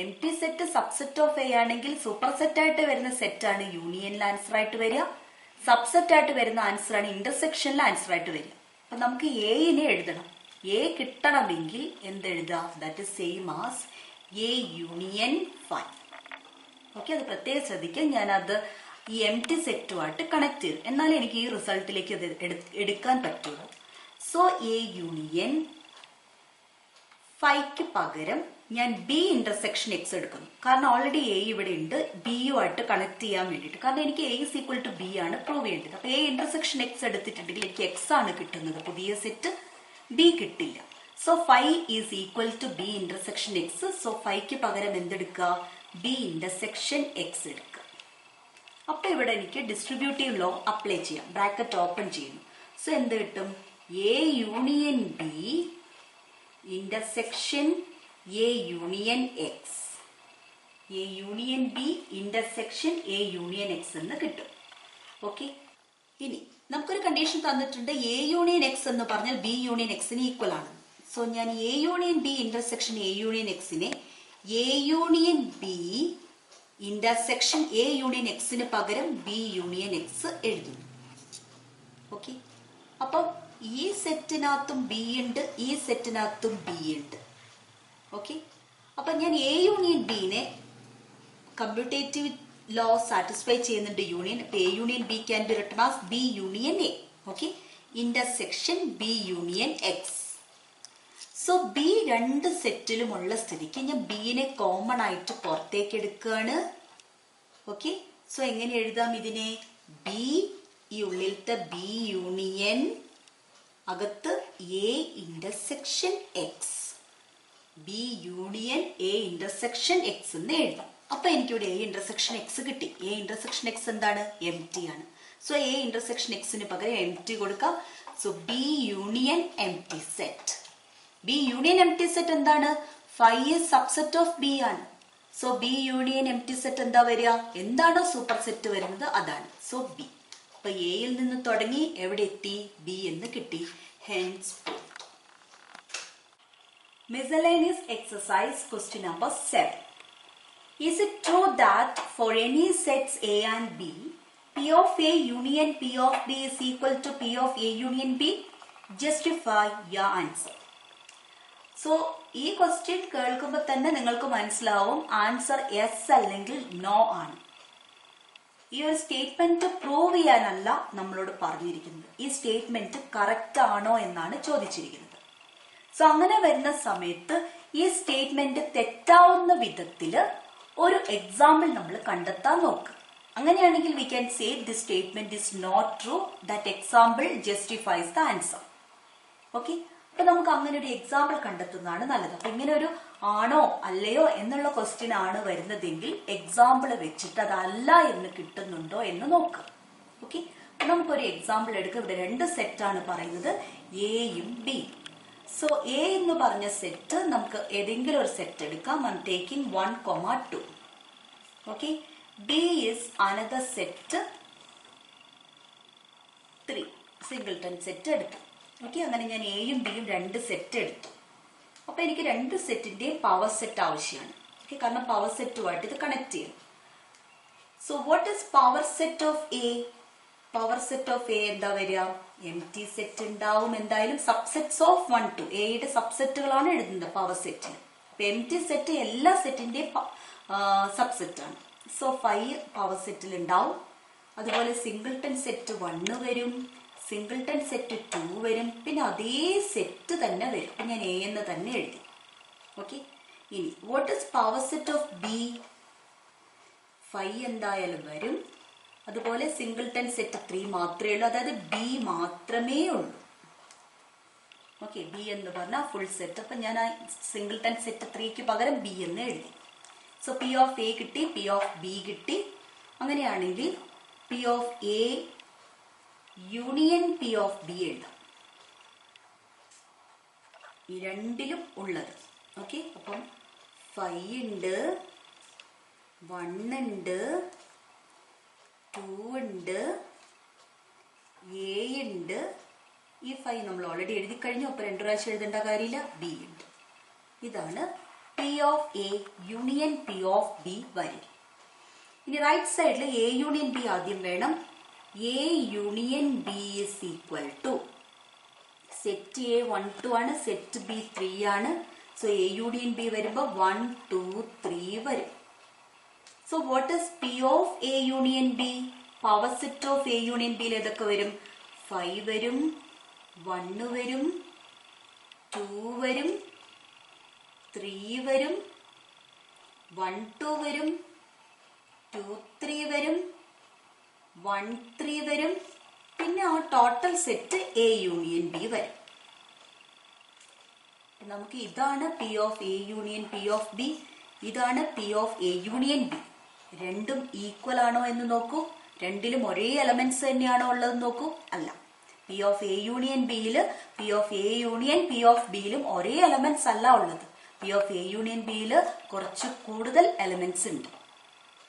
Empty set subset of A ആണെങ്കിൽ സൂപ്പർ സെറ്റ് ആയിട്ട് വരുന്ന സെറ്റ് ആണ് യൂണിയനിൽ ആൻസർ ആയിട്ട് വരിക, സബ്സെറ്റ് ആയിട്ട് വരുന്ന ആൻസർ ആണ് ഇന്റർസെക്ഷനിൽ ആൻസർ ആയിട്ട് വരിക. അപ്പൊ നമുക്ക് എയിനെ എഴുതണം. എ കിട്ടണമെങ്കിൽ എന്തെഴുതാം? That is same as A union 5. Okay, അത് പ്രത്യേകം ശ്രദ്ധിക്കുക. ഞാനത് ഈ എം ടി സെറ്റുമായിട്ട് കണക്ട് ചെയ്തു, എന്നാലേ എനിക്ക് ഈ റിസൾട്ടിലേക്ക് അത് എടുക്കാൻ പറ്റുള്ളൂ. സോ എ യൂണിയൻ 5ക്ക് പകരം ഞാൻ ബി ഇന്റർസെക്ഷൻ എക്സ് എടുക്കുന്നു. കാരണം ഓൾറെഡി എ ഇവിടെ ഉണ്ട്, ബിയുമായിട്ട് കണക്ട് ചെയ്യാൻ വേണ്ടിയിട്ട്. കാരണം എനിക്ക് A is equal to B ആണ് പ്രൂവ് ചെയ്യേണ്ടത്. അപ്പൊ എ ഇന്റർസെക്ഷൻ എക്സ് എടുത്തിട്ടുണ്ടെങ്കിൽ എനിക്ക് എക്സ് ആണ് കിട്ടുന്നത്, പുതിയ സെറ്റ് ബി കിട്ടില്ല. So 5 is equal to B intersection X. So 5ക്ക് പകരം എന്തെടുക്കുക? ബി ഇന്റർസെക്ഷൻ എക്സ് എടുക്കുക. അപ്പൊ ഇവിടെ എനിക്ക് ഡിസ്ട്രിബ്യൂട്ടീവ് ലോ അപ്ലൈ ചെയ്യാം. ബ്രാക്കറ്റ് ഓപ്പൺ ചെയ്യുന്നു. സോ എന്ത് കിട്ടും? A union B intersection A union X, A union B intersection A union X എന്ന് കിട്ടും. ഓക്കെ, ഇനി നമുക്കൊരു കണ്ടീഷൻ തന്നിട്ടുണ്ട്, എ യൂണിയൻ എക്സ് എന്ന് പറഞ്ഞാൽ ബി യൂണിയൻ എക്സിന് ഈക്വൽ ആണ്. സോ ഞാൻ A union B intersection A union എക്സിനെ A union B intersection A union എക്സിന് പകരം ബി യൂണിയൻ എക്സ് എഴുതുന്നു. ഓക്കെ, അപ്പം ഈ സെറ്റിനകത്തും ബി ഉണ്ട്, ഈ സെറ്റിനകത്തും ബി ഉണ്ട്. ഓക്കെ, അപ്പൊ ഞാൻ എ യൂണിയൻ ബിനെ കമ്പ്യൂട്ടേറ്റീവ് ലോ സാറ്റിസ്ഫൈ ചെയ്യുന്നുണ്ട് യൂണിയൻ. അപ്പൊ A union B can be written as B union A. Okay, intersection B union X. So B രണ്ട് സെറ്റിലുമുള്ള സ്ഥിതിക്ക് ഞാൻ ബിനെ കോമൺ ആയിട്ട് പുറത്തേക്ക് എടുക്കുകയാണ്. ഓക്കെ, സോ എങ്ങനെ എഴുതാം ഇതിനെ? ബി, ഈ ഉള്ളിലത്തെ ബി യൂണിയൻ, അകത്ത് A intersection X, B union A intersection X എന്ന് എഴുതാം. അപ്പൊ എനിക്കിവിടെ എ ഇന്റർസെക്ഷൻ എക്സ് കിട്ടി. എ ഇന്റർസെക്ഷൻ എക്സ് എന്താണ്? എം ടി ആണ്. സോ എ ഇന്റർസെക്ഷൻ എക്സിന് പകരം എം ടി കൊടുക്കാം. So B union empty set. B union empty set എന്താണ്? 5 സബ്സെറ്റ് ഓഫ് ബി ആണ്. So B union empty set എന്താ വരിക? എന്താണോ സൂപ്പർ സെറ്റ് വരുന്നത് അതാണ്. So B. അപ്പൊ എയിൽ നിന്ന് തുടങ്ങി എവിടെ എത്തി? ബി എന്ന് കിട്ടി. henceforth. Miscellaneous exercise question number 7. Is it true that for any sets A and B, P of A union P of B is equal to P of A union B? Justify your answer. So, ഈ question കേൾക്കുമ്പോൾ തന്നെ നിങ്ങൾക്ക് മനസ്സിലാവും answer yes അല്ലെങ്കിൽ no ആണ്. ഈ ഒരു statement prove ചെയ്യാനല്ല നമ്മളോട് പറഞ്ഞിരിക്കുന്നത്. ഈ സ്റ്റേറ്റ്മെന്റ് കറക്റ്റ് ആണോ എന്നാണ് ചോദിച്ചിരിക്കുന്നത്. സോ അങ്ങനെ വരുന്ന സമയത്ത് ഈ സ്റ്റേറ്റ്മെന്റ് തെറ്റാവുന്ന വിധത്തിൽ ഒരു എക്സാമ്പിൾ നമ്മൾ കണ്ടെത്താൻ നോക്കുക. അങ്ങനെയാണെങ്കിൽ we can say this statement is not true. That example justifies the answer. Okay, അപ്പൊ നമുക്ക് അങ്ങനെ ഒരു എക്സാമ്പിൾ കണ്ടെത്തുന്നതാണ് നല്ലത്. അപ്പൊ ഇങ്ങനെ ഒരു ആണോ അല്ലയോ എന്നുള്ള ക്വസ്റ്റ്യൻ ആണ് വരുന്നതെങ്കിൽ എക്സാമ്പിൾ വെച്ചിട്ട് അതല്ല എന്ന് കിട്ടുന്നുണ്ടോ എന്ന് നോക്കുക. ഓക്കെ, അപ്പൊ നമുക്കൊരു എക്സാമ്പിൾ എടുക്കുക. ഇവിടെ 2 സെറ്റാണ് പറയുന്നത്, എയും ബി. സോ എ എന്ന് പറഞ്ഞ സെറ്റ് നമുക്ക് ഏതെങ്കിലും ഒരു സെറ്റ് എടുക്കാം. I am taking 1, 2. Okay, B is another set 3 singleton set എടുത്തു. ഓക്കെ, അങ്ങനെ ഞാൻ എയും ബിയും 2 സെറ്റ് എടുത്തു. അപ്പൊ എനിക്ക് 2 സെറ്റിന്റെ പവർ സെറ്റ് ആവശ്യമാണ്. ഓക്കെ, കാരണം പവർ സെറ്റുമായിട്ട് ഇത് കണക്ട് ചെയ്യണം. So what is power set of A? Power set of A എന്താ വരിക? എം ടി സെറ്റ് ഉണ്ടാവും എന്തായാലും. സബ്സെറ്റ്സ് ഓഫ് 1, 2 എയുടെ സബ്സെറ്റുകളാണ് എഴുതുന്നത് പവർ സെറ്റിൽ. അപ്പൊ എം ടി സെറ്റ് എല്ലാ സെറ്റിന്റെയും സബ്സെറ്റ് ആണ്. സോ 5 പവർ സെറ്റിൽ ഉണ്ടാവും. അതുപോലെ സിംഗിൾട്ടൺ സെറ്റ് 1 വരും, സിംഗിൾട്ടൺ സെറ്റ് 2 വരും, പിന്നെ അതേ സെറ്റ് തന്നെ വരും. അപ്പൊ ഞാൻ എ എന്ന് തന്നെ എഴുതി. ഓക്കെ, ഇനി what is power set of B? 5 എന്തായാലും വരും. അതുപോലെ സിംഗിൾട്ടൺ സെറ്റ് 3 മാത്രമേ ഉള്ളൂ, അതായത് ബി മാത്രമേ ഉള്ളൂ. ഓക്കെ, ബി എന്ന് പറഞ്ഞാൽ ഫുൾ സെറ്റ്. അപ്പൊ ഞാൻ ആ സിംഗിൾട്ടൺ സെറ്റ് 3ക്ക് പകരം ബി എന്ന് എഴുതി. സോ പി ഓഫ് എ കിട്ടി, പി ഓഫ് ബി കിട്ടി. അങ്ങനെയാണെങ്കിൽ P of A union P of B എഴുതാം, ഈ രണ്ടിലും ഉള്ളത്. ഓക്കെ, അപ്പം 5 ഉണ്ട്, 1 ഉണ്ട്, 2 ഉണ്ട്, എ ഉണ്ട്. ഈ 5 നമ്മൾ ഓൾറെഡി എഴുതി കഴിഞ്ഞു. അപ്പൊ 2 പ്രാവശ്യം എഴുതേണ്ട കാര്യമില്ല. ബി ഉണ്ട്. ഇതാണ് P of A union P of B വരും. ഇനി റൈറ്റ് സൈഡിൽ എ യൂണിയൻ ബി ആദ്യം വേണം. A union B is equal to set A 1, 2 ആണ്, സെറ്റ് ബി 3 ആണ്. സോ എ യൂണിയൻ ബി വരുമ്പോൾ 1, 2, 3 വരും. So what is P of A union B? Power set of A union ബിയിൽ ഏതൊക്കെ വരും? 5 വരും, 1 വരും, 2 വരും, 3 വരും, 1, 2 വരും, 2, 3 വരും, 1, 3 വരും, പിന്നെ ആ total set A union B വരും. നമുക്ക് ഇതാണ് P of A union P of B, ഇതാണ് P of A union B. രണ്ടും ഈക്വൽ ആണോ എന്ന് നോക്കൂ. രണ്ടിലും ഒരേ എലമെന്റ്സ് തന്നെയാണോ ഉള്ളത് നോക്കൂ. അല്ല, പി ഓഫ് എ യൂണിയൻ ബിയിൽ P of A union P of ബിയിലും ഒരേ എലമെന്റ്സ് അല്ല ഉള്ളത്. പി ഓഫ് എ യൂണിയൻ ബിയിൽ കുറച്ച് കൂടുതൽ എലമെന്റ്സ് ഉണ്ട്.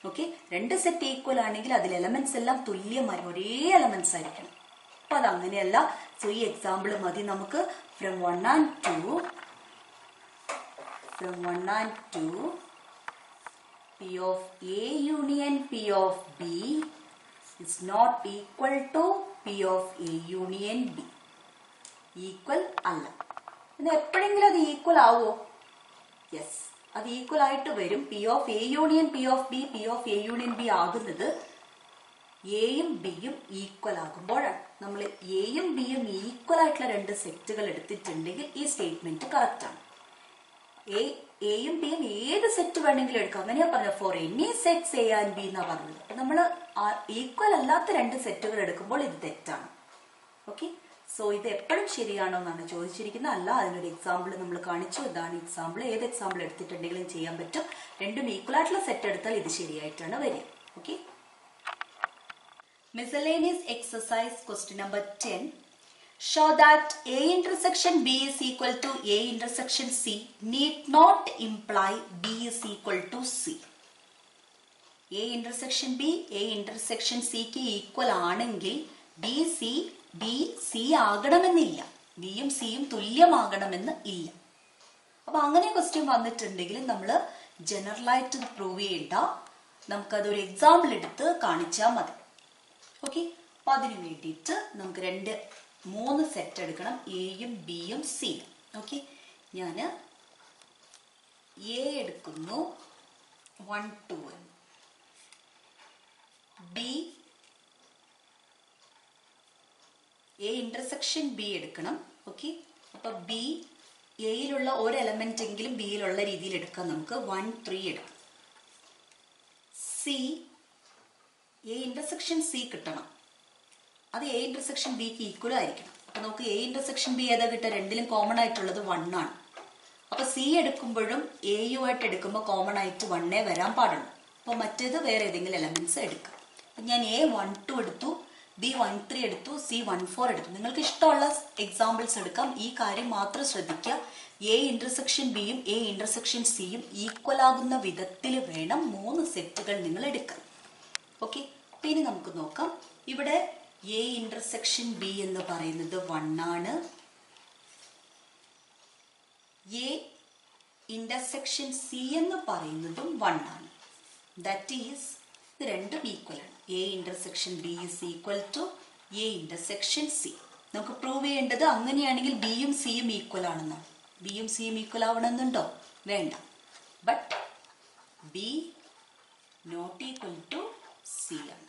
ഓക്കെ, 2 സെറ്റ് ഈക്വൽ ആണെങ്കിൽ അതിൽ എലമെന്റ്സ് എല്ലാം തുല്യമായി ഒരേ എലമെന്റ്സ് ആയിരിക്കണം. അപ്പൊ അത് അങ്ങനെയല്ല. സോ ഈ എക്സാമ്പിൾ മതി നമുക്ക്. From 1 and 2 P of A union P of B is not equal to P of A union B. Equal അല്ല. പിന്നെ എപ്പോഴെങ്കിലും അത് ഈക്വൽ ആവോ? യെസ്, അത് ഈക്വൽ ആയിട്ട് വരും. P of A union P of B, P of A union B ആകുന്നത് എയും ബിയും ഈക്വൽ ആകുമ്പോഴാണ്. നമ്മൾ എയും ബിയും ഈക്വൽ ആയിട്ടുള്ള 2 സെറ്റുകൾ എടുത്തിട്ടുണ്ടെങ്കിൽ ഈ സ്റ്റേറ്റ്മെന്റ് കറക്റ്റ് ആണ്. എയും ബിയും ഏത് സെറ്റ് വേണമെങ്കിലും എടുക്കാം. അങ്ങനെയാ പറഞ്ഞത്. For any sets A and B എന്നാ പറഞ്ഞത്. അപ്പൊ നമ്മൾ ഈക്വൽ അല്ലാത്ത 2 സെറ്റുകൾ എടുക്കുമ്പോൾ ഇത് തെറ്റാണ്. ഓക്കെ, സോ ഇത് എപ്പോഴും ശരിയാണോ എന്നാണ് ചോദിച്ചിരിക്കുന്നത്. അല്ല, അതിനൊരു എക്സാമ്പിൾ നമ്മൾ കാണിച്ചു. ഇതാണ് എക്സാമ്പിൾ. ഏത് എക്സാമ്പിൾ എടുത്തിട്ടുണ്ടെങ്കിലും ചെയ്യാൻ പറ്റും. രണ്ടും ഈക്വൽ ആയിട്ടുള്ള സെറ്റ് എടുത്താൽ ഇത് ശരിയായിട്ടാണ് വരിക. Okay, miscellaneous exercise question number 10. Show that A intersection B is equal to A intersection C need not imply B is equal to C. A intersection B, A intersection C ക്ക് equal ആണെങ്കിൽ B C ആകണമെന്നില്ല. ബിയും സിയും തുല്യമാകണമെന്ന് ഇല്ല. അപ്പൊ അങ്ങനെ question വന്നിട്ടുണ്ടെങ്കിൽ നമ്മൾ ജനറലായിട്ട് പ്രൂവ് ചെയ്യണ്ട, നമുക്കതൊരു എക്സാമ്പിൾ എടുത്ത് കാണിച്ചാൽ മതി. ഓക്കെ, അപ്പൊ അതിന് വേണ്ടിയിട്ട് നമുക്ക് 3 സെറ്റ് എടുക്കണം, എയും ബിയും സിയും. ഓക്കെ, ഞാൻ എ എടുക്കുന്നു 1 2 ബി എ ഇന്റർസെക്ഷൻ ബി എടുക്കണം. ഓക്കെ, അപ്പൊ ബി എയിലുള്ള ഒരു എലമെന്റ് എങ്കിലും ബിയിലുള്ള രീതിയിൽ എടുക്കാം. നമുക്ക് 1 3 എടുക്കാം. സി എ ഇന്റർസെക്ഷൻ സി കിട്ടണം, അത് എ ഇന്റർസെക്ഷൻ ബിക്ക് ഈക്വൽ ആയിരിക്കണം. അപ്പൊ നമുക്ക് എ ഇന്റർസെക്ഷൻ ബി ഏതാ കിട്ടുക? രണ്ടിലും കോമൺ ആയിട്ടുള്ളത് 1 ആണ്. അപ്പൊ സി എടുക്കുമ്പോഴും എയുമായിട്ട് എടുക്കുമ്പോൾ കോമൺ ആയിട്ട് 1 വരാൻ പാടുള്ളൂ. അപ്പൊ മറ്റേത് വേറെ ഏതെങ്കിലും എലമെന്റ്സ് എടുക്കാം. അപ്പൊ ഞാൻ എ 1 2 എടുത്തു, ബി 1 3 എടുത്തു, സി 1 4 എടുത്തു. നിങ്ങൾക്ക് ഇഷ്ടമുള്ള എക്സാമ്പിൾസ് എടുക്കാം. ഈ കാര്യം മാത്രം ശ്രദ്ധിക്കുക, എ ഇന്റർസെക്ഷൻ ബിയും എ ഇന്റർസെക്ഷൻ സിയും ഈക്വൽ ആകുന്ന വിധത്തിൽ വേണം 3 സെറ്റുകൾ നിങ്ങൾ എടുക്കാൻ. ഓക്കെ, അപ്പൊ ഇനി നമുക്ക് നോക്കാം. ഇവിടെ എ ഇന്റർസെക്ഷൻ ബി എന്ന് പറയുന്നത് 1 ആണ്, എ ഇന്റർസെക്ഷൻ സി എന്ന് പറയുന്നതും 1 ആണ്. ദാറ്റ് ഈസ് ഇത് രണ്ടും ഈക്വൽ ആണ്. A intersection B is equal to A intersection C. നമുക്ക് പ്രൂവ് ചെയ്യേണ്ടത് അങ്ങനെയാണെങ്കിൽ ബിയും സിയും ഈക്വൽ ആണെന്നാണ്. ബിയും സിയും ഈക്വൽ ആവണമെന്നുണ്ടോ? വേണ്ട. But B not equal to C ആണ്.